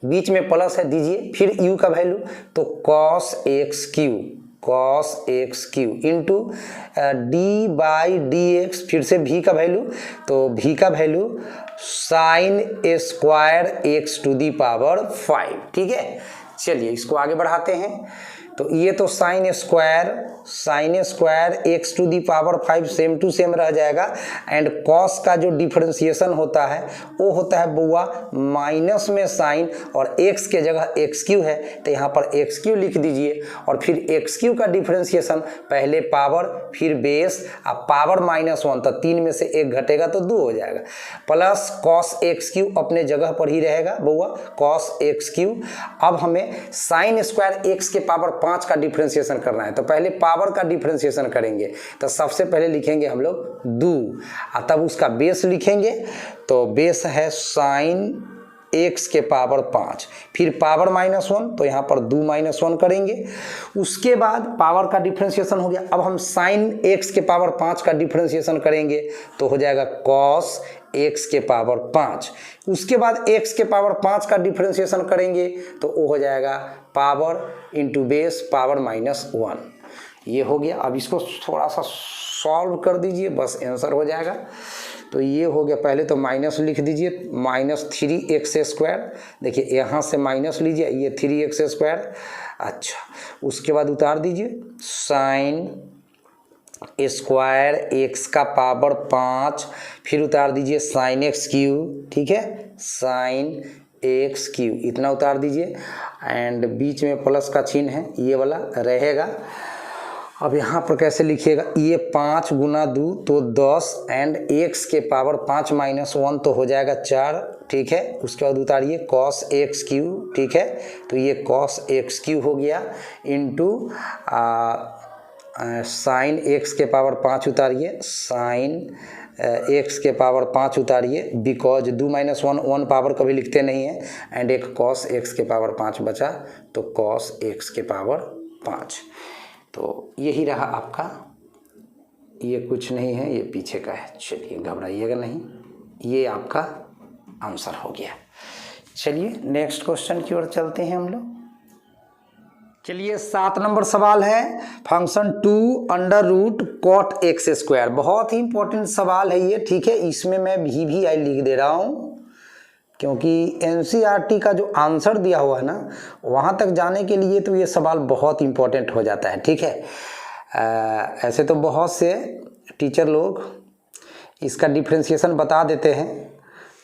बीच में प्लस है दीजिए, फिर u का वैल्यू तो cos x cube into d by d x, फिर से v का वैल्यू तो v का value sine square x to the power 5, ठीक है। चलिए इसको आगे बढ़ाते हैं। तो ये तो sine square x to the power 5 same to same रह जाएगा, एंड कॉस का जो डिफरेंशिएशन होता है वो होता है बुआ माइनस में साइन, और एक्स के जगह एक्स क्यू है तो यहाँ पर एक्स क्यू लिख दीजिए, और फिर एक्स क्यू का डिफरेंशिएशन पहले पावर फिर बेस, अब पावर -1 तो 3 में से 1 घटेगा तो 2 हो जाएगा, प्लस कॉस एक्स क्यू अपने जगह पर ही रहेगा बुआ कॉस एक्स क्यू। अब हमें साइन स्क्वायर एक्स के पावर 5 का डिफरेंशिएशन करना है, तो पहले पावर का डिफरेंशिएशन करेंगे, तो सबसे पहले लिखेंगे हम लोग 2, और तब उसका बेस लिखेंगे, तो बेस है साइन एक्स के पावर 5, फिर पावर -1 तो यहाँ पर 2 -1 करेंगे, उसके बाद पावर का डिफरेंशिएशन हो गया। अब हम साइन एक्स के पावर 5 का डिफरेंशिएशन करेंगे तो हो जाएगा कॉस एक्स के पावर 5, उसके बाद एक्स के पावर 5 का डिफरेंशिएशन करेंगे तो वो हो जाएगा पावर इंटू बेस पावर -1, ये हो गया। अब इसको थोड़ा सा सॉल्व कर दीजिए, बस आंसर हो जाएगा। तो ये हो गया, पहले तो माइनस लिख दीजिए -3x², देखिए यहाँ से माइनस लीजिए, ये 3x², अच्छा उसके बाद उतार दीजिए साइन स्क्वायर एक्स का पावर 5, फिर उतार दीजिए साइन एक्स क्यू, ठीक है, साइन एक्स क्यू इतना उतार दीजिए, एंड बीच में प्लस का चिन्ह है ये वाला रहेगा। अब यहाँ पर कैसे लिखिएगा, ये 5 गुना 2 तो 10, एंड एक्स के पावर 5 -1 तो हो जाएगा 4, ठीक है। उसके बाद उतारिए कॉस एक्स क्यू, ठीक है, तो ये कॉस एक्स क्यू हो गया इंटू साइन एक्स के पावर 5 उतारिए, साइन एक्स के पावर 5 उतारिए, बिकॉज 2 -1 1 पावर कभी लिखते नहीं है, एंड एक कॉस एक्स के पावर 5 बचा, तो कॉस एक्स के पावर 5, तो यही रहा आपका, ये कुछ नहीं है, ये पीछे का है, चलिए घबराइएगा नहीं, ये आपका आंसर हो गया। चलिए नेक्स्ट क्वेश्चन की ओर चलते हैं हम लोग। चलिए 7 नंबर सवाल है, फंक्शन 2 cot x², बहुत ही इंपॉर्टेंट सवाल है ये, ठीक है। इसमें मैं भी आई लिख दे रहा हूँ, क्योंकि एनसीईआरटी का जो आंसर दिया हुआ है ना, वहाँ तक जाने के लिए तो ये सवाल बहुत इम्पोर्टेंट हो जाता है। ठीक है, ऐसे तो बहुत से टीचर लोग इसका डिफ्रेंशिएशन बता देते हैं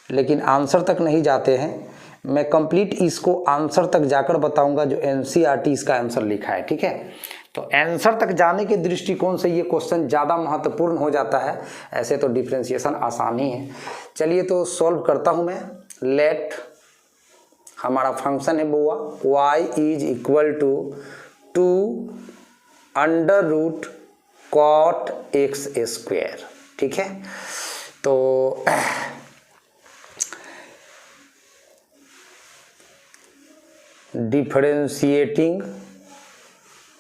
लेकिन आंसर तक नहीं जाते हैं। मैं कंप्लीट इसको आंसर तक जाकर बताऊंगा जो एनसीईआरटी इसका आंसर लिखा है। ठीक है, तो आंसर तक जाने के दृष्टिकोण से ये क्वेश्चन ज़्यादा महत्वपूर्ण हो जाता है, ऐसे तो डिफ्रेंशिएशन आसानी है। चलिए तो सॉल्व करता हूँ मैं। लेट हमारा फंक्शन है बुआ y is equal to 2 under root cot x square. ठीक है, तो differentiating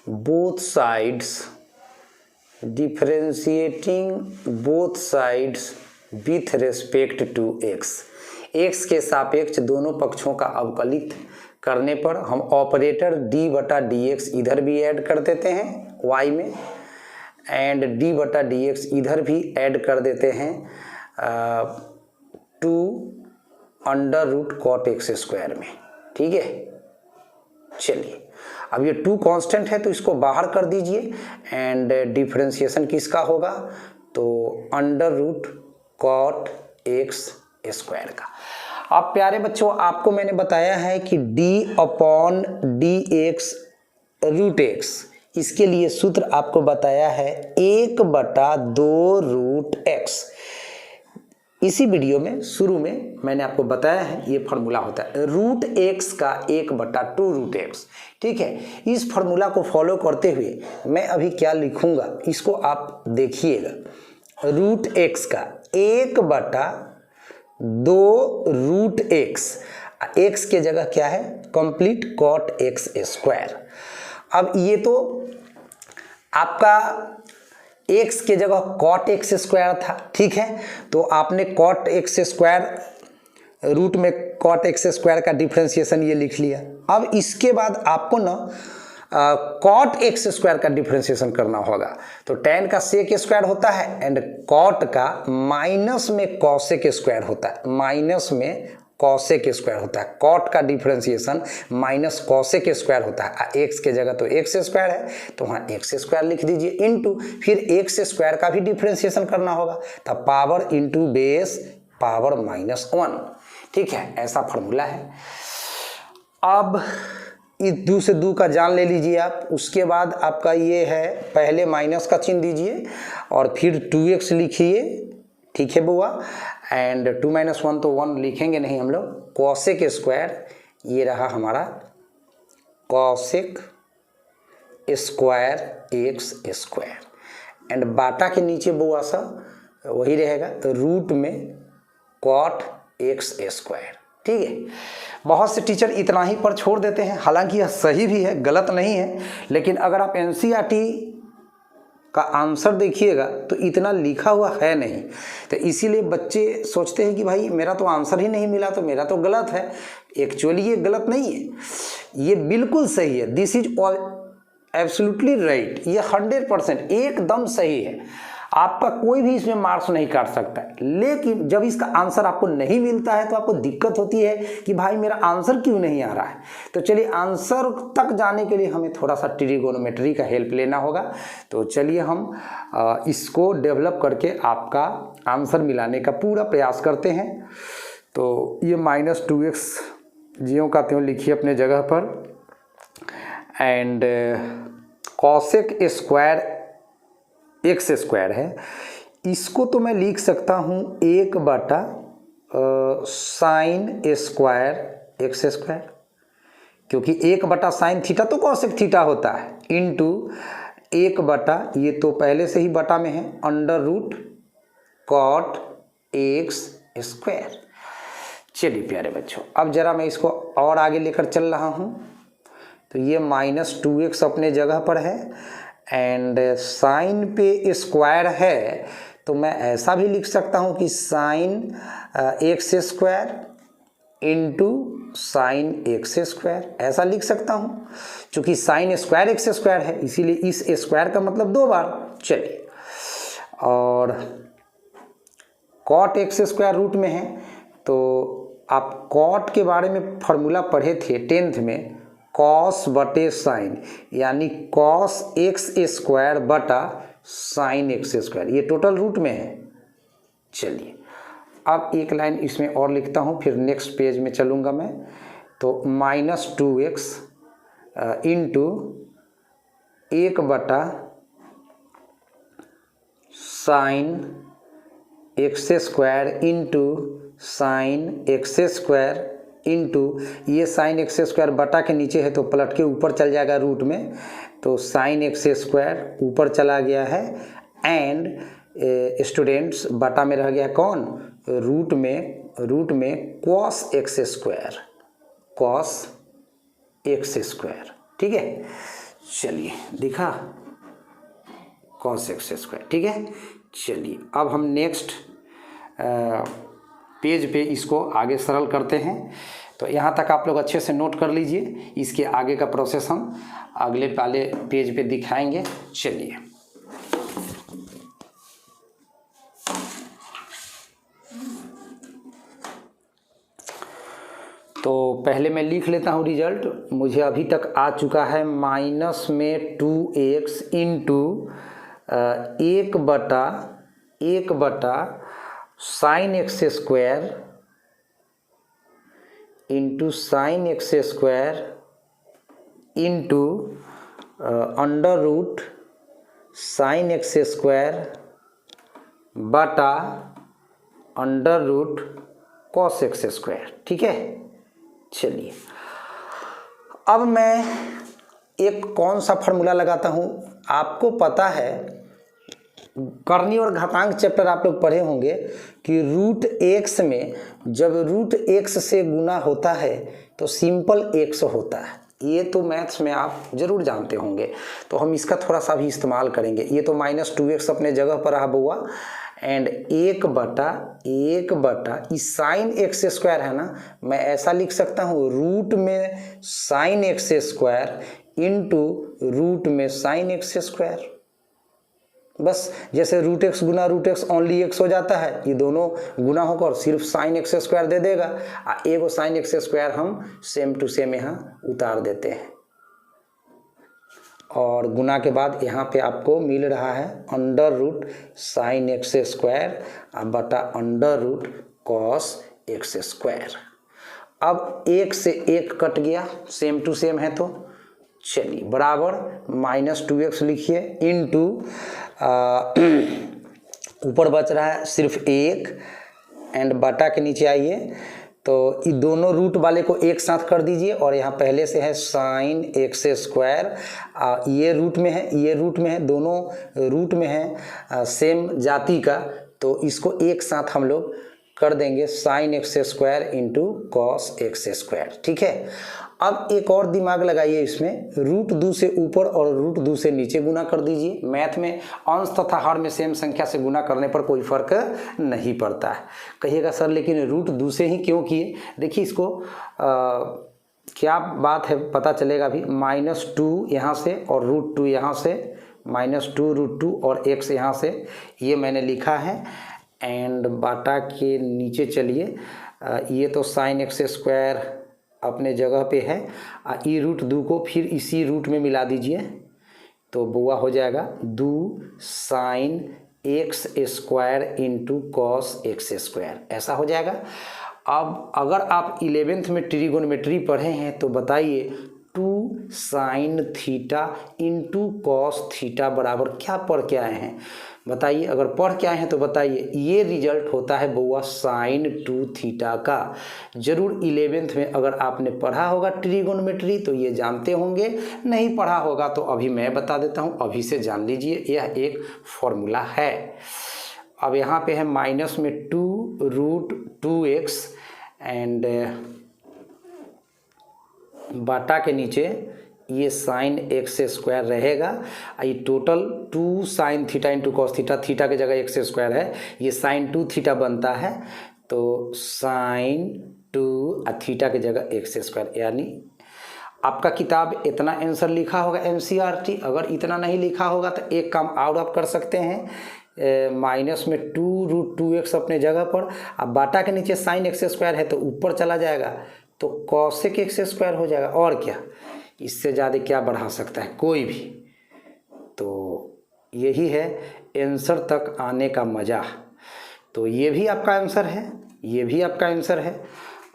both sides with respect to x के सापेक्ष दोनों पक्षों का अवकलित करने पर हम ऑपरेटर d बटा dx इधर भी ऐड कर देते हैं y में, एंड d बटा dx इधर भी ऐड कर देते हैं 2 under root cot x square में। ठीक है, चलिए अब ये 2 कांस्टेंट है तो इसको बाहर कर दीजिए एंड डिफरेंशिएशन किसका होगा, तो under root cot x square का। अब प्यारे बच्चों, आपको मैंने बताया है कि d upon d x root x, इसके लिए सूत्र आपको बताया है 1/2 रूट एक्स। इसी वीडियो में शुरू में मैंने आपको बताया है ये फार्मूला होता है रूट एक्स का 1/2 रूट एक्स। ठीक है, इस फार्मूला को फॉलो करते हुए मैं अभी क्या लिखूंगा इसको आप देखिएगा। रूट एक्स का 1/2 रूट एक्स, एक्स के जगह क्या है कंप्लीट कॉट एक्स स्क्वायर। अब ये तो आपका एक्स के जगह कॉट एक्स स्क्वायर था। ठीक है, तो आपने कॉट एक्स स्क्वायर रूट में कॉट एक्स स्क्वायर का डिफरेंशिएशन ये लिख लिया। अब इसके बाद आपको ना कॉट एक्स स्क्वायर का डिफरेंशिएशन करना होगा। तो tan का सेक स्क्वायर होता है एंड कॉट का माइनस में कॉसेक स्क्वायर होता है, माइनस में कॉसेक स्क्वायर होता है। कॉट का डिफरेंशिएशन माइनस कॉसेक स्क्वायर होता है। एक्स के जगह तो एक्स स्क्वायर है तो वहाँ एक्स स्क्वायर लिख दीजिए, इनटू फिर एक्स स्क्वायर का भी डिफरेंशिएशन करना होगा, तब पावर इनटू बेस पावर -1। ठीक है, ऐसा फॉर्मूला है। अब इस 2 से 2 का जान ले लीजिए आप। उसके बाद आपका ये है, पहले माइनस का चिन्ह दीजिए और फिर 2x लिखिए। ठीक है बुआ, एंड 2 - 1 तो 1 लिखेंगे नहीं हम लोग। कॉसेक स्क्वायर, ये रहा हमारा cosec square X square, and बाटा के नीचे बुआ सा वही रहेगा रूट में कॉट एक्स स्क्वायर। ठीक है, बहुत से टीचर इतना ही पर छोड़ देते हैं, हालांकि यह सही भी है, गलत नहीं है, लेकिन अगर आप एनसीईआरटी का आंसर देखिएगा तो इतना लिखा हुआ है नहीं, तो इसीलिए बच्चे सोचते हैं कि भाई मेरा तो आंसर ही नहीं मिला तो मेरा तो गलत है। एक्चुअली ये गलत नहीं है, ये बिल्कुल सही है। दिस इज एब्सोल्युटली राइट, ये 100% एकदम सही है। आपका कोई भी इसमें मार्क्स नहीं काट सकता है। लेकिन जब इसका आंसर आपको नहीं मिलता है तो आपको दिक्कत होती है कि भाई मेरा आंसर क्यों नहीं आ रहा है। तो चलिए आंसर तक जाने के लिए हमें थोड़ा सा ट्रिगोनोमेट्री का हेल्प लेना होगा। तो चलिए हम इसको डेवलप करके आपका आंसर मिलाने का पूरा प्रयास करते हैं। तो ये -2x ज्यों का त्यों लिखिए अपने जगह पर, and cosec square X square है, इसको तो मैं लिख सकता हूँ 1/sin स्क्वायर एक्स स्क्वायर, क्योंकि 1/sin थीटा तो कॉसेक थीटा होता है, इनटू 1/, ये तो पहले से ही बटा में है, under root cot x square. चलिए प्यारे बच्चों, अब जरा मैं इसको और आगे लेकर चल रहा हूँ। तो ये -2x अपने जगह पर है, एंड साइन पे स्क्वायर है तो मैं ऐसा भी लिख सकता हूँ कि sine x square into sine x square, ऐसा लिख सकता हूँ। चूँकि साइन स्क्वायर एक्स स्क्वायर है इसीलिए इस स्क्वायर का मतलब 2 बार। चलिए, और कॉट एक्स स्क्वायर रूट में है तो आप कॉट के बारे में फॉर्मूला पढ़े थे 10th में, कॉस बटे साइन, यानी कॉस एक्स स्क्वायर बटा साइन एक्स स्क्वायर, ये टोटल रूट में है। चलिए अब एक लाइन इसमें और लिखता हूँ, फिर नेक्स्ट पेज में चलूँगा मैं। तो -2x इंटू 1 बटा sine x square into sine x square into, ये साइन एक्स स्क्वायर बटा के नीचे है तो पलट के ऊपर चल जाएगा रूट में, तो साइन एक्स स्क्वायर ऊपर चला गया है, एंड स्टूडेंट्स बटा में रह गया कौन, रूट में cos X square, cos X square. ठीक है, चलिए दिखा, कॉस एक्स स्क्वायर। ठीक है, चलिए अब हम नेक्स्ट पेज पे इसको आगे सरल करते हैं। तो यहाँ तक आप लोग अच्छे से नोट कर लीजिए, इसके आगे का प्रोसेस हम अगले वाले पेज पे दिखाएंगे। चलिए तो पहले मैं लिख लेता हूँ रिजल्ट। मुझे अभी तक आ चुका है माइनस में 2x into 1/1 sine x square into sine x square into under root sine x square बटा under root cos X square. ठीक है, चलिए अब मैं एक कौन सा फार्मूला लगाता हूँ। आपको पता है करनी और घातांक चैप्टर आप लोग पढ़े होंगे कि रूट एक्स में जब रूट एक्स से गुना होता है तो सिंपल एक्स होता है। ये तो मैथ्स में आप जरूर जानते होंगे, तो हम इसका थोड़ा सा भी इस्तेमाल करेंगे। ये तो -2x अपने जगह पर रहा बुआ, एंड 1/1 इस साइन एक्स स्क्वायर है ना, मैं ऐसा लिख सकता हूँ रूट में sine x square into root में साइन एक्स स्क्वायर। बस जैसे रूट एक्स गुना रूट एक्स ओनली एक्स हो जाता है, ये दोनों गुना होकर सिर्फ साइन एक्स स्क्वायर दे देगा। एगो साइन एक्स स्क्वायर हम सेम टू सेम यहाँ उतार देते हैं, और गुना के बाद यहाँ पे आपको मिल रहा है under root sine x square बटा under root cos X square. अब 1 से 1 कट गया, सेम टू सेम है, तो चलिए बराबर -2x लिखिए इंटू ऊपर बच रहा है सिर्फ 1 एंड बटा के नीचे आइए, तो ये दोनों रूट वाले को एक साथ कर दीजिए, और यहाँ पहले से है साइन एक्स स्क्वायर, ये रूट में है, ये रूट में है, दोनों रूट में है सेम जाति का, तो इसको एक साथ हम लोग कर देंगे sine x square into cos X square. ठीक है, अब एक और दिमाग लगाइए इसमें, रूट 2 से ऊपर और रूट 2 से नीचे गुना कर दीजिए। मैथ में अंश तथा हर में सेम संख्या से गुना करने पर कोई फर्क नहीं पड़ता है। कहिएगा सर लेकिन रूट 2 से ही क्यों किए? देखिए इसको क्या बात है पता चलेगा अभी। -2 यहाँ से और √2 यहाँ से, -2 √2 और x यहाँ से, ये मैंने लिखा है। एंड बाटा के नीचे चलिए, ये तो साइन एक्स स्क्वायर अपने जगह पे है, ई √2 को फिर इसी रूट में मिला दीजिए, तो बुआ हो जाएगा 2 sine x square into cos X square, ऐसा हो जाएगा। अब अगर आप 11th में ट्रिगोनोमेट्री पढ़े हैं तो बताइए 2 sine theta into cos theta बराबर क्या पढ़ के आए हैं? बताइए, अगर पढ़ के आए हैं तो बताइए। ये रिजल्ट होता है बउआ साइन 2 थीटा का। जरूर 11th में अगर आपने पढ़ा होगा ट्रिगोनोमेट्री तो ये जानते होंगे, नहीं पढ़ा होगा तो अभी मैं बता देता हूँ, अभी से जान लीजिए, यह एक फॉर्मूला है। अब यहाँ पे है माइनस में 2 √2x एंड बाटा के नीचे ये साइन एक्स स्क्वायर रहेगा। ये total 2 sine theta into cos theta, theta की जगह एक्स स्क्वायर है, ये साइन 2 थीटा बनता है, तो साइन 2 थीटा की जगह एक्स स्क्वायर। यानी आपका किताब इतना आंसर लिखा होगा NCERT, अगर इतना नहीं लिखा होगा तो एक काम और आप कर सकते हैं, माइनस में 2√2x अपने जगह पर। अब बाटा के नीचे साइन एक्स स्क्वायर है तो ऊपर चला जाएगा तो कॉसेक एक्स स्क्वायर हो जाएगा। और क्या, इससे ज़्यादा क्या बढ़ा सकता है कोई भी। तो यही है आंसर तक आने का मज़ा। तो ये भी आपका आंसर है, ये भी आपका आंसर है।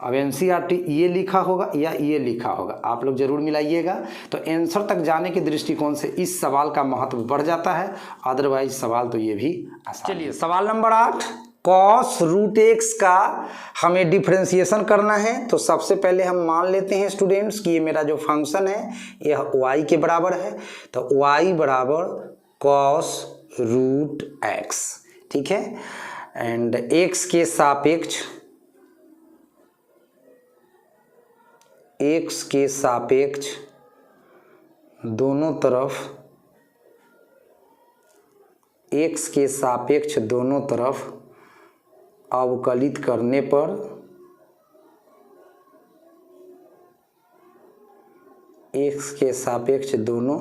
अब एनसीईआरटी ये लिखा होगा या ये लिखा होगा, आप लोग जरूर मिलाइएगा। तो आंसर तक जाने के दृष्टिकोण से इस सवाल का महत्व बढ़ जाता है, अदरवाइज सवाल तो ये भी आसान। चलिए सवाल नंबर 8, कॉस रूट एक्स का हमें डिफ्रेंसिएशन करना है। तो सबसे पहले हम मान लेते हैं स्टूडेंट्स कि ये मेरा जो फंक्शन है यह y के बराबर है। तो y बराबर कॉस रूट एक्स, ठीक है। एंड x के सापेक्ष, x के सापेक्ष दोनों तरफ, x के सापेक्ष दोनों तरफ अवकलित करने पर x के सापेक्ष दोनों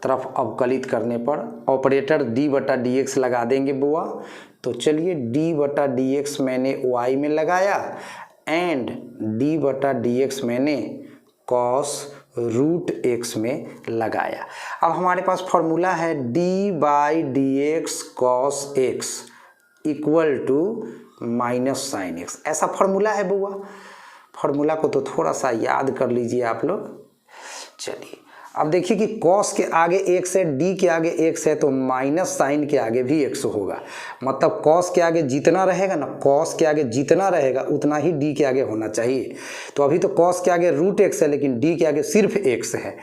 तरफ अवकलित करने पर ऑपरेटर d/dx लगा देंगे बुआ। तो चलिए d/dx मैंने y में लगाया एंड d/dx मैंने cos रूट एक्स में लगाया। अब हमारे पास फॉर्मूला है d/dx cos x equal to minus sine x, ऐसा फॉर्मूला है बुआ। फॉर्मूला को तो थोड़ा सा याद कर लीजिए आप लोग। चलिए अब देखिए कि cos के आगे x है, d के आगे x है, तो माइनस साइन के आगे भी x होगा। मतलब cos के आगे जितना रहेगा ना, cos के आगे जितना रहेगा उतना ही d के आगे होना चाहिए। तो अभी तो cos के आगे रूट x है लेकिन d के आगे सिर्फ x है।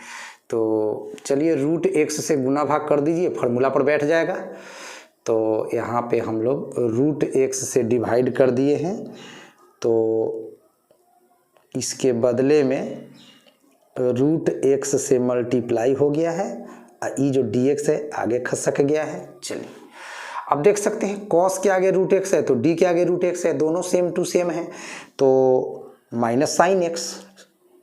तो चलिए रूट x से गुना भाग कर दीजिए, फॉर्मूला पर बैठ जाएगा। तो यहाँ पे हम लोग रूट x से डिवाइड कर दिए हैं, तो इसके बदले में रूट एक्स से मल्टीप्लाई हो गया है और ये जो dx है आगे खसक गया है। चलिए अब देख सकते हैं cos के आगे रूट एक्स है तो d के आगे रूट एक्स है, दोनों सेम टू सेम है। तो माइनस साइन एक्स,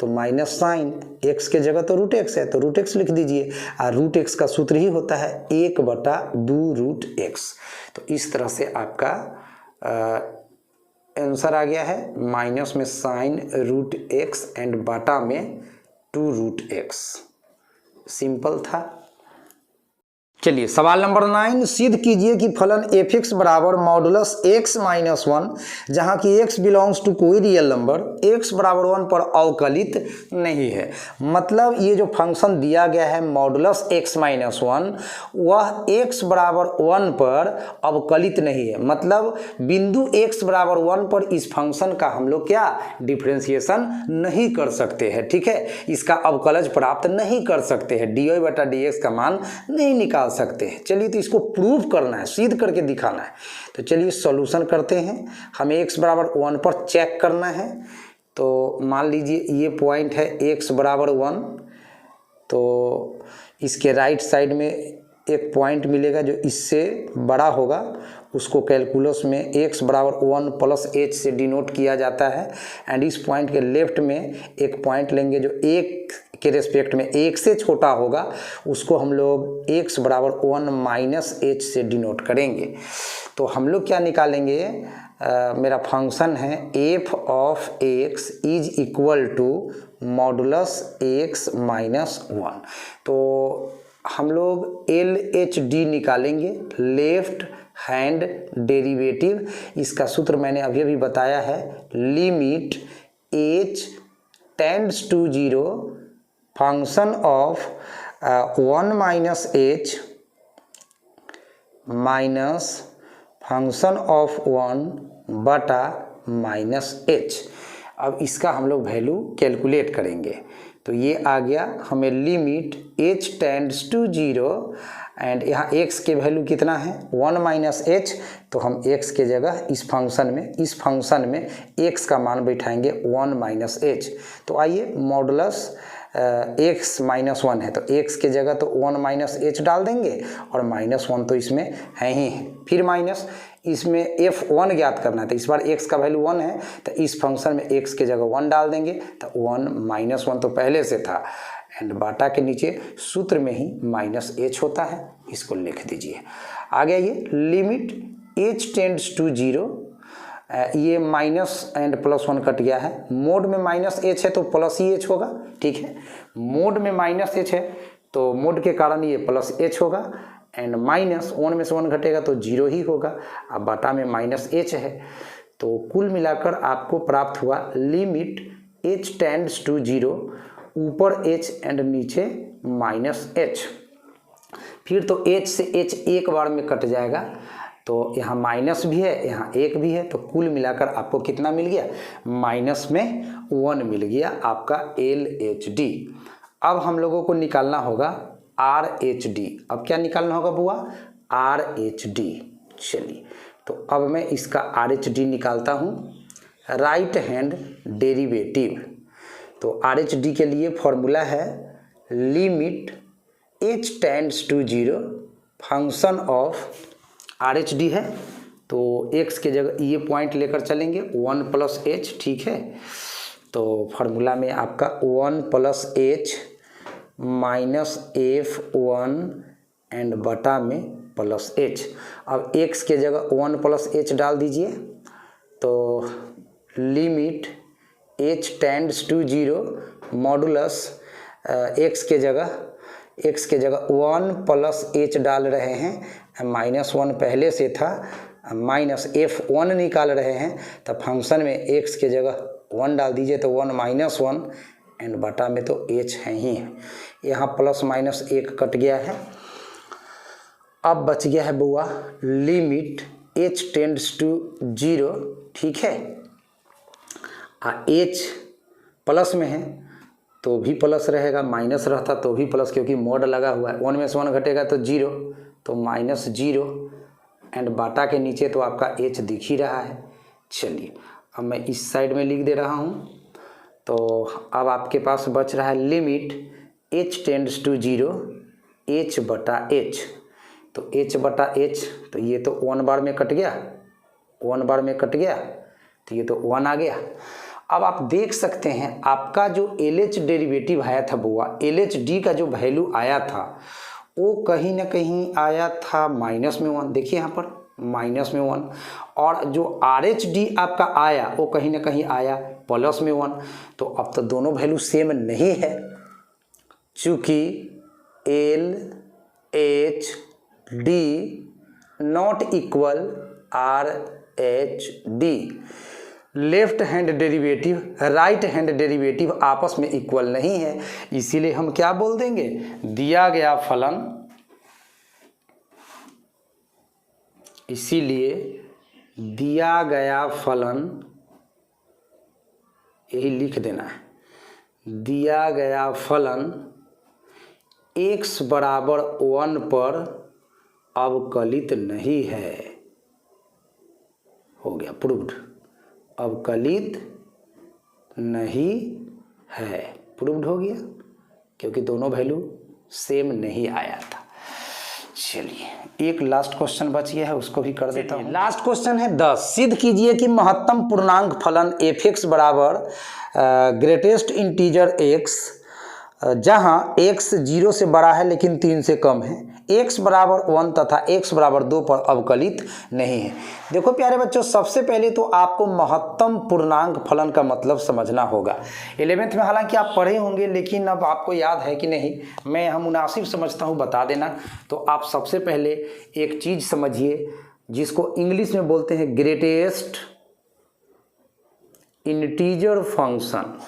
तो माइनस साइन एक्स के जगह तो रूट एक्स है तो रूट एक्स लिख दीजिए। और रूट एक्स का सूत्र ही होता है 1/2 रूट एक्स। तो इस तरह से आपका आंसर आ गया है, माइनस में साइन रूट एक्स एंड बाटा में 2 रूट एक्स। सिंपल था। चलिए सवाल नंबर 9, सिद्ध कीजिए कि फलन f(x) बराबर मॉडुलस x माइनस 1 जहाँ की x बिलोंग्स टू कोई रियल नंबर x बराबर 1 पर अवकलित नहीं है। मतलब ये जो फंक्शन दिया गया है मॉडुलस x माइनस 1 वह x बराबर 1 पर अवकलित नहीं है। मतलब बिंदु x बराबर 1 पर इस फंक्शन का हम लोग क्या डिफ्रेंसिएशन नहीं कर सकते हैं, ठीक है। इसका अवकलज प्राप्त नहीं कर सकते हैं, dy/dx का मान नहीं निकाल सकते हैं। चलिए तो इसको प्रूव करना है, सिद्ध करके दिखाना है। तो चलिए सॉल्यूशन करते हैं। हमें x बराबर 1 पर चेक करना है। तो मान लीजिए ये पॉइंट है x बराबर 1, तो इसके राइट साइड में एक पॉइंट मिलेगा जो इससे बड़ा होगा, उसको कैलकुलस में x बराबर 1 प्लस h से डिनोट किया जाता है। एंड इस पॉइंट के लेफ्ट में एक पॉइंट लेंगे जो 1 के रेस्पेक्ट में 1 से छोटा होगा, उसको हम लोग x बराबर 1 माइनस h से डिनोट करेंगे। तो हम लोग क्या निकालेंगे, मेरा फंक्शन है f of x is equal to modulus x minus 1। तो हम लोग LHD निकालेंगे, लेफ्ट हैंड डेरिवेटिव। इसका सूत्र मैंने अभी बताया है, limit h tends to 0 function of 1 minus h minus function of 1 बटा माइनस h। अब इसका हम लोग वैल्यू कैलकुलेट करेंगे। तो ये आ गया हमें limit h tends to 0 and यहाँ x के वैल्यू कितना है 1 माइनस h। तो हम x के जगह इस फंक्शन में x का मान बैठाएंगे 1 माइनस h। तो आइए मॉडुलस x माइनस 1 है तो x के जगह तो 1 माइनस h डाल देंगे और माइनस 1 तो इसमें है ही है। फिर माइनस इसमें f1 ज्ञात करना है, तो इस बार x का वैल्यू 1 है तो इस फंक्शन में x के जगह 1 डाल देंगे। तो 1 माइनस 1 तो पहले से था एंड बाटा के नीचे सूत्र में ही माइनस एच होता है, इसको लिख दीजिए। आगे ये लिमिट एच टेंड्स टू 0, ये माइनस एंड प्लस 1 कट गया है, मोड में माइनस एच है तो प्लस ही एच होगा, ठीक है। मोड में माइनस एच है तो मोड के कारण ये प्लस एच होगा, एंड माइनस 1 में से 1 घटेगा तो 0 ही होगा। अब बाटा में माइनस एच है, तो कुल मिलाकर आपको प्राप्त हुआ लिमिट एच टेंड्स टू 0, ऊपर एच एंड नीचे माइनस एच। फिर तो एच से एच एक बार में कट जाएगा, तो यहाँ माइनस भी है, यहाँ एक भी है, तो कुल मिलाकर आपको कितना मिल गया, माइनस में 1 मिल गया आपका LHD। अब हम लोगों को निकालना होगा RH_D। अब क्या निकालना होगा बुआ, RH_D। चलिए, तो अब मैं इसका RH_D निकालता हूँ, राइट हैंड डेरिवेटिव। तो RH_D के लिए फॉर्मूला है limit h tends to 0, function of RH_D है तो x के जगह ये पॉइंट लेकर चलेंगे 1 + h, ठीक है। तो फार्मूला में आपका 1 + h माइनस F1 एंड बटा में प्लस h। अब x के जगह 1 + h डाल दीजिए, तो limit h tends to 0 modulus x के जगह 1 + h डाल रहे हैं, -1 पहले से था, माइनस F1 निकाल रहे हैं, तो फंक्शन में x के जगह 1 डाल दीजिए तो 1 - 1 एंड बटा में तो h है ही है, यहाँ ±1 कट गया है। अब बच गया है बुआ लिमिट h टेंड्स टू 0, ठीक है। h प्लस में है तो भी प्लस रहेगा, माइनस रहता तो भी प्लस, क्योंकि मोड लगा हुआ है। 1 में से 1 घटेगा तो 0, तो -0 एंड बाटा के नीचे तो आपका h दिख ही रहा है। चलिए, अब मैं इस साइड में लिख दे रहा हूँ, तो अब आपके पास बच रहा है limit h tends to 0 h/h। तो h/h, तो ये तो 1 बार में कट गया, 1 बार में कट गया, तो ये तो 1 आ गया। अब आप देख सकते हैं आपका जो LH डेरिवेटिव आया था बुआ, LHD का जो वैल्यू आया था वो कहीं ना कहीं आया था माइनस में 1, देखिए यहाँ पर माइनस में 1, और जो RH_D आपका आया वो कहीं ना कहीं आया प्लस में 1। तो अब तो दोनों वैल्यू सेम नहीं है, चूँकि LHD not equal RH_D, left hand derivative right hand derivative आपस में इक्वल नहीं है, इसीलिए हम क्या बोल देंगे, दिया गया फलन, इसीलिए दिया गया फलन, यही लिख देना है, दिया गया फलन x बराबर 1 पर अवकलित नहीं है, हो गया प्रूव्ड, अवकलित नहीं है, प्रूव्ड हो गया, क्योंकि दोनों वैल्यू सेम नहीं आया था। चलिए, एक लास्ट क्वेश्चन बच गया है, उसको भी कर देता हूँ। लास्ट क्वेश्चन है 10, सिद्ध कीजिए कि महत्तम पूर्णांक फलन f(x) बराबर ग्रेटेस्ट इंटीजर x, जहां x 0 से बड़ा है लेकिन 3 से कम है, x बराबर 1 तथा x बराबर 2 पर अवकलित नहीं है। देखो प्यारे बच्चों, सबसे पहले तो आपको महत्तम पूर्णांक फलन का मतलब समझना होगा। 11th में हालांकि आप पढ़े होंगे, लेकिन अब आपको याद है कि नहीं, मैं यहाँ मुनासिब समझता हूँ बता देना। तो आप सबसे पहले एक चीज़ समझिए जिसको इंग्लिश में बोलते हैं greatest integer function.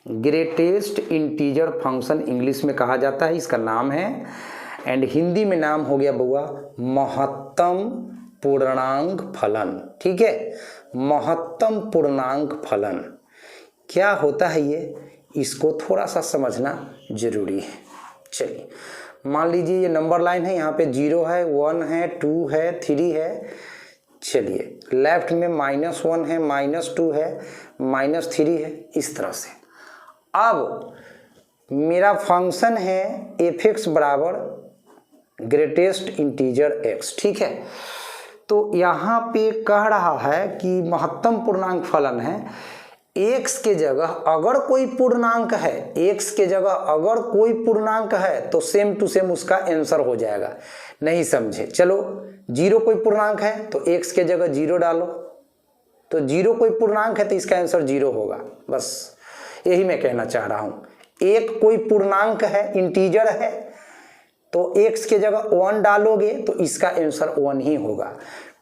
Greatest integer function English में कहा जाता है, इसका नाम है, एंड हिंदी में नाम हो गया बउआ महत्तम पूर्णांक फलन। ठीक है, महत्तम पूर्णांक फलन क्या होता है ये, इसको थोड़ा सा समझना जरूरी है। चलिए, मान लीजिए ये नंबर लाइन है, यहाँ पे 0 है, 1 है, 2 है, 3 है। चलिए, लेफ्ट में -1 है, -2 है, -3 है, इस तरह से। अब मेरा फंक्शन है f(x) बराबर ग्रेटेस्ट इंटीजर x। ठीक है, तो यहाँ पे कह रहा है कि महत्तम पूर्णांक फलन है x के जगह अगर कोई पूर्णांक है, x के जगह अगर कोई पूर्णांक है तो सेम टू सेम उसका आंसर हो जाएगा। नहीं समझे? चलो, 0 कोई पूर्णांक है तो x के जगह 0 डालो, तो 0 कोई पूर्णांक है तो इसका आंसर 0 होगा। बस यही मैं कहना चाह रहा हूँ। एक कोई पूर्णांक है, इंटीजर है, तो x के जगह 1 डालोगे तो इसका आंसर 1 ही होगा।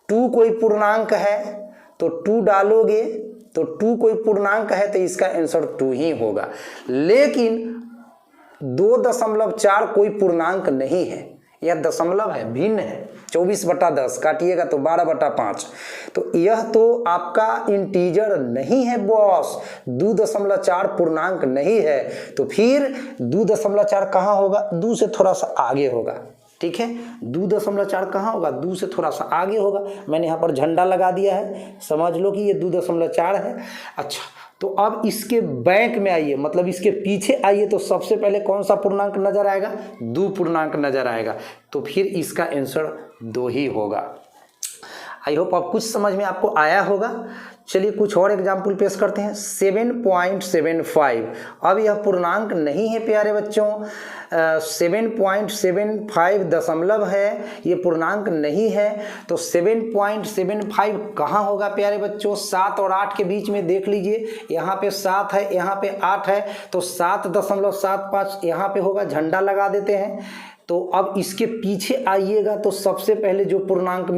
2 कोई पूर्णांक है तो 2 डालोगे तो 2 कोई पूर्णांक है तो इसका आंसर 2 ही होगा। लेकिन 2.4 कोई पूर्णांक नहीं है, यह दशमलव है, भिन्न है। 24/10 काटिएगा तो 12/5, तो यह तो आपका इंटीजर नहीं है बॉस, 2.4 पूर्णांक नहीं है। तो फिर 2.4 कहाँ होगा? 2 से थोड़ा सा आगे होगा। ठीक है, 2.4 कहाँ होगा? 2 से थोड़ा सा आगे होगा। मैंने यहाँ पर झंडा लगा दिया है, समझ लो कि ये 2.4 है। अच्छा, तो अब इसके बैंक में आइए, मतलब इसके पीछे आइए, तो सबसे पहले कौन सा पूर्णांक नजर आएगा? 2 पूर्णांक नजर आएगा, तो फिर इसका आंसर 2 ही होगा। आई होप अब कुछ समझ में आपको आया होगा। चलिए कुछ और एग्जाम्पल पेश करते हैं। 7.75, अब यह पूर्णांक नहीं है प्यारे बच्चों, 7.75 दशमलव है, ये पूर्णांक नहीं है। तो 7.75 कहाँ होगा प्यारे बच्चों? 7 और 8 के बीच में देख लीजिए, यहाँ पे 7 है, यहाँ पे 8 है, तो 7.75 यहाँ पे होगा। झंडा लगा देते हैं। तो अब इसके पीछे आइएगा तो सबसे पहले जो पूर्णांक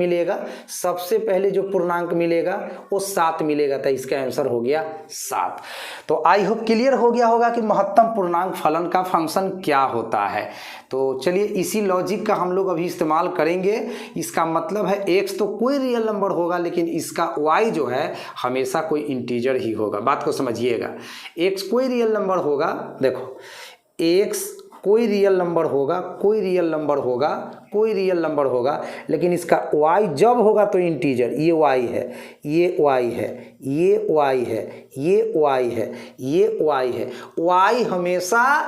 मिलेगा, वो 7 मिलेगा, तो इसका आंसर हो गया 7। तो आई होप क्लियर हो गया होगा कि महत्तम पूर्णांक फलन का फंक्शन क्या होता है। तो चलिए इसी लॉजिक का हम लोग अभी इस्तेमाल करेंगे। इसका मतलब है x तो कोई रियल नंबर होगा, लेकिन इसका y जो है हमेशा कोई इंटीजर ही होगा। बात को समझिएगा, x कोई रियल नंबर होगा, देखो x कोई रियल नंबर होगा, लेकिन इसका y जब होगा तो इंटीजर, ये y है, ये y है, ये y है, ये y है, ये y है। y हमेशा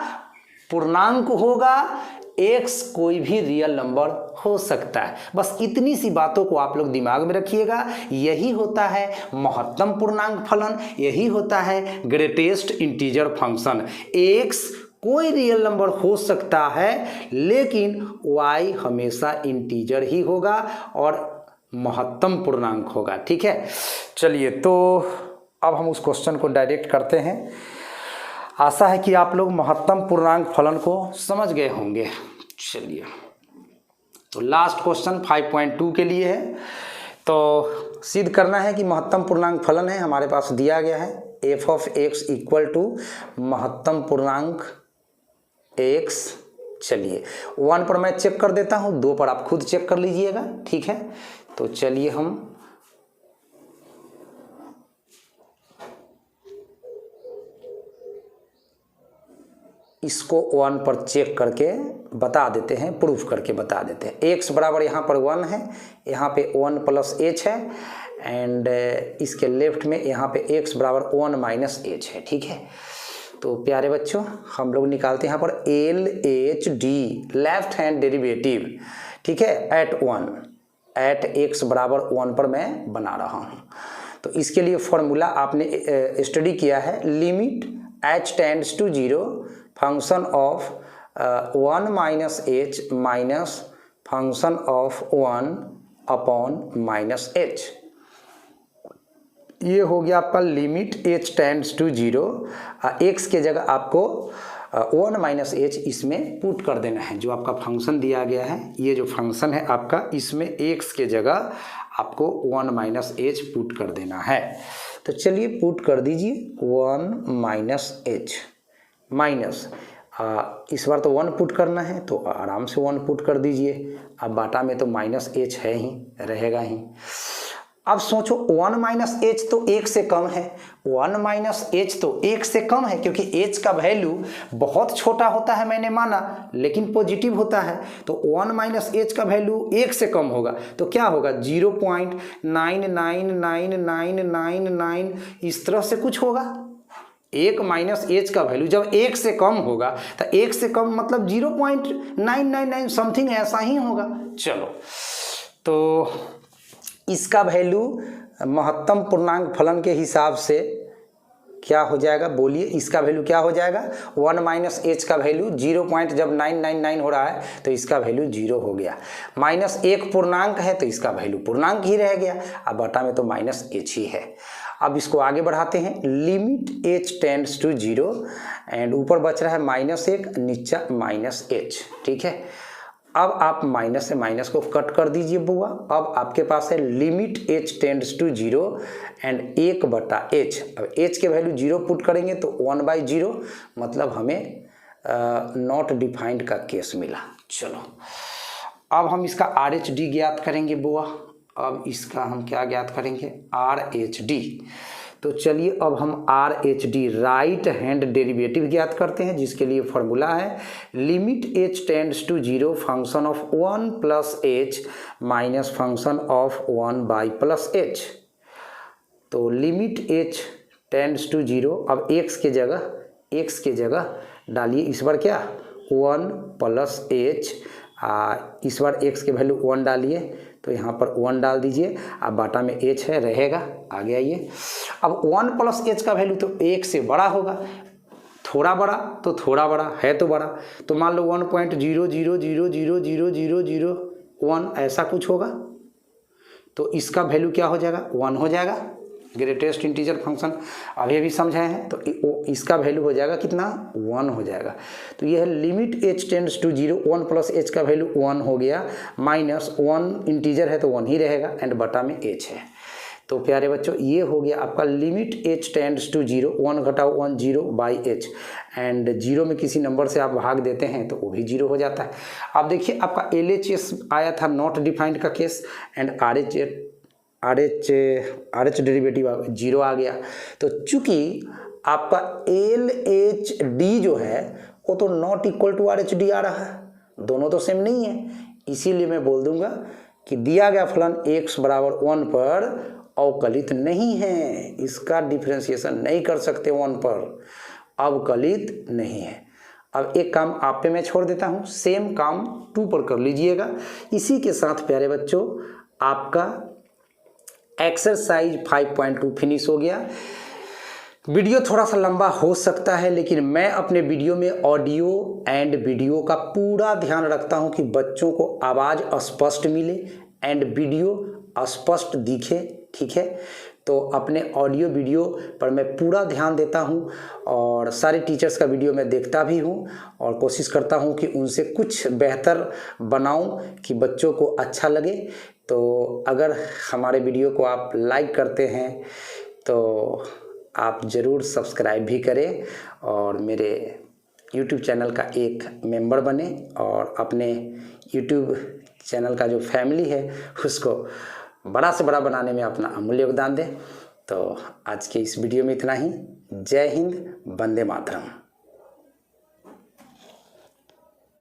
पूर्णांक होगा, x कोई भी रियल नंबर हो सकता है। बस इतनी सी बातों को आप लोग दिमाग में रखिएगा। यही होता है महत्तम पूर्णांक फलन, यही होता है ग्रेटेस्ट इंटीजर फंक्शन। x कोई रियल नंबर हो सकता है, लेकिन y हमेशा इंटीजर ही होगा और महत्तम पूर्णांक होगा। ठीक है, चलिए तो अब हम उस क्वेश्चन को डायरेक्ट करते हैं। आशा है कि आप लोग महत्तम पूर्णांक फलन को समझ गए होंगे। चलिए, तो लास्ट क्वेश्चन 5.2 के लिए है। तो सिद्ध करना है कि महत्तम पूर्णांक फलन है, हमारे पास दिया गया है f of x equal to महत्तम पूर्णांक x। चलिए 1 पर मैं चेक कर देता हूँ, 2 पर आप खुद चेक कर लीजिएगा। ठीक है, तो चलिए हम इसको 1 पर चेक करके बता देते हैं, प्रूफ करके बता देते हैं। x बराबर यहाँ पर 1 है, यहाँ पे 1 प्लस h है, एंड इसके लेफ्ट में यहाँ पे x बराबर 1 माइनस h है। ठीक है, तो प्यारे बच्चों हम लोग निकालते हैं यहाँ पर LHD, लेफ्ट हैंड डेरिवेटिव। ठीक है, एट x बराबर 1 पर मैं बना रहा हूँ। तो इसके लिए फॉर्मूला आपने स्टडी किया है, limit h tends to 0 function of 1 minus h minus function of 1 upon minus h। ये हो गया आपका limit h tends to 0। x के जगह आपको 1 माइनस h इसमें पुट कर देना है। जो आपका फंक्शन दिया गया है, ये जो फंक्शन है आपका, इसमें x के जगह आपको 1 माइनस h पुट कर देना है। तो चलिए पुट कर दीजिए 1 माइनस h माइनस, इस बार तो 1 पुट करना है, तो आराम से 1 पुट कर दीजिए। अब बाटा में तो माइनस h है ही, रहेगा ही। अब सोचो 1 माइनस h तो 1 से कम है, 1 माइनस h तो 1 से कम है, क्योंकि h का वैल्यू बहुत छोटा होता है मैंने माना, लेकिन पॉजिटिव होता है। तो 1 माइनस h का वैल्यू 1 से कम होगा, तो क्या होगा 0.99999, इस तरह से कुछ होगा। 1 माइनस h का वैल्यू जब 1 से कम होगा तो 1 से कम मतलब 0.999 समथिंग ऐसा ही होगा। चलो, तो इसका वैल्यू महत्तम पूर्णांक फलन के हिसाब से क्या हो जाएगा, बोलिए इसका वैल्यू क्या हो जाएगा, 1 माइनस एच का वैल्यू 0 जब 999 हो रहा है तो इसका वैल्यू 0 हो गया। माइनस एक पूर्णांक है तो इसका वैल्यू पूर्णांक ही रह गया, अब बटा में तो माइनस एच ही है। अब इसको आगे बढ़ाते हैं, limit H tends to 0 and ऊपर बच रहा है -1, नीचा माइनस एच, ठीक है। अब आप माइनस से माइनस को कट कर दीजिए बुआ, अब आपके पास है limit H tends to 0 and 1/h। अब h के वैल्यू 0 पुट करेंगे तो 1/0, मतलब हमें नॉट डिफाइंड का केस मिला। चलो अब हम इसका RH_D ज्ञात करेंगे बुआ। अब इसका हम क्या ज्ञात करेंगे, RH_D। तो चलिए अब हम RH_D राइट हैंड डेरिवेटिव ज्ञात करते हैं, जिसके लिए फॉर्मूला है limit h tends to 0 function of 1 plus h minus function of 1 plus h। तो लिमिट h टेंड्स टू 0, अब x के जगह डालिए इस बार क्या 1 प्लस h, इस बार x के वैल्यू 1 डालिए तो यहाँ पर 1 डाल दीजिए, अब बाटा में h है रहेगा, आगे आइए। अब 1 प्लस h का वैल्यू तो 1 से बड़ा होगा, थोड़ा बड़ा तो थोड़ा बड़ा है तो बड़ा, तो मान लो 1.00000001 ऐसा कुछ होगा, तो इसका वैल्यू क्या हो जाएगा, 1 हो जाएगा। ग्रेटेस्ट इंटीजर फंक्शन अभी समझाए हैं, तो इसका वैल्यू हो जाएगा कितना, 1 हो जाएगा। तो यह है limit h tends to 0, 1 plus h का वैल्यू 1 हो गया, माइनस 1 इंटीजर है तो 1 ही रहेगा एंड बटा में h है। तो प्यारे बच्चों ये हो गया आपका लिमिट h टेंड्स टू 0, 1 घटाओ 1 0/h एंड 0 में किसी नंबर से आप भाग देते हैं तो वो भी 0 हो जाता है। अब देखिए आपका LHS आया था नॉट डिफाइंड का केस एंड RH डेरिवेटिव 0 आ गया। तो चूंकि आपका LHD जो है वो तो नॉट इक्वल टू RH_D आ रहा है, दोनों तो सेम नहीं है, इसीलिए मैं बोल दूंगा कि दिया गया फलन x बराबर 1 पर अवकलित नहीं है, इसका डिफरेंशिएशन नहीं कर सकते 1 पर, अवकलित नहीं है। अब एक काम आप पे मैं छोड़ देता हूँ, सेम काम 2 पर कर लीजिएगा। इसी के साथ प्यारे बच्चों आपका एक्सरसाइज 5.2 फिनिश हो गया। वीडियो थोड़ा सा लंबा हो सकता है, लेकिन मैं अपने वीडियो में ऑडियो एंड वीडियो का पूरा ध्यान रखता हूं कि बच्चों को आवाज़ स्पष्ट मिले एंड वीडियो स्पष्ट दिखे, ठीक है। तो अपने ऑडियो वीडियो पर मैं पूरा ध्यान देता हूं और सारे टीचर्स का वीडियो मैं देखता भी हूं और कोशिश करता हूं कि उनसे कुछ बेहतर बनाऊं कि बच्चों को अच्छा लगे। तो अगर हमारे वीडियो को आप लाइक करते हैं तो आप ज़रूर सब्सक्राइब भी करें और मेरे YouTube चैनल का एक मेंबर बने और अपने YouTube चैनल का जो फैमिली है उसको बड़ा से बड़ा बनाने में अपना अमूल्य योगदान दें। तो आज के इस वीडियो में इतना ही। जय हिंद, वंदे मातरम।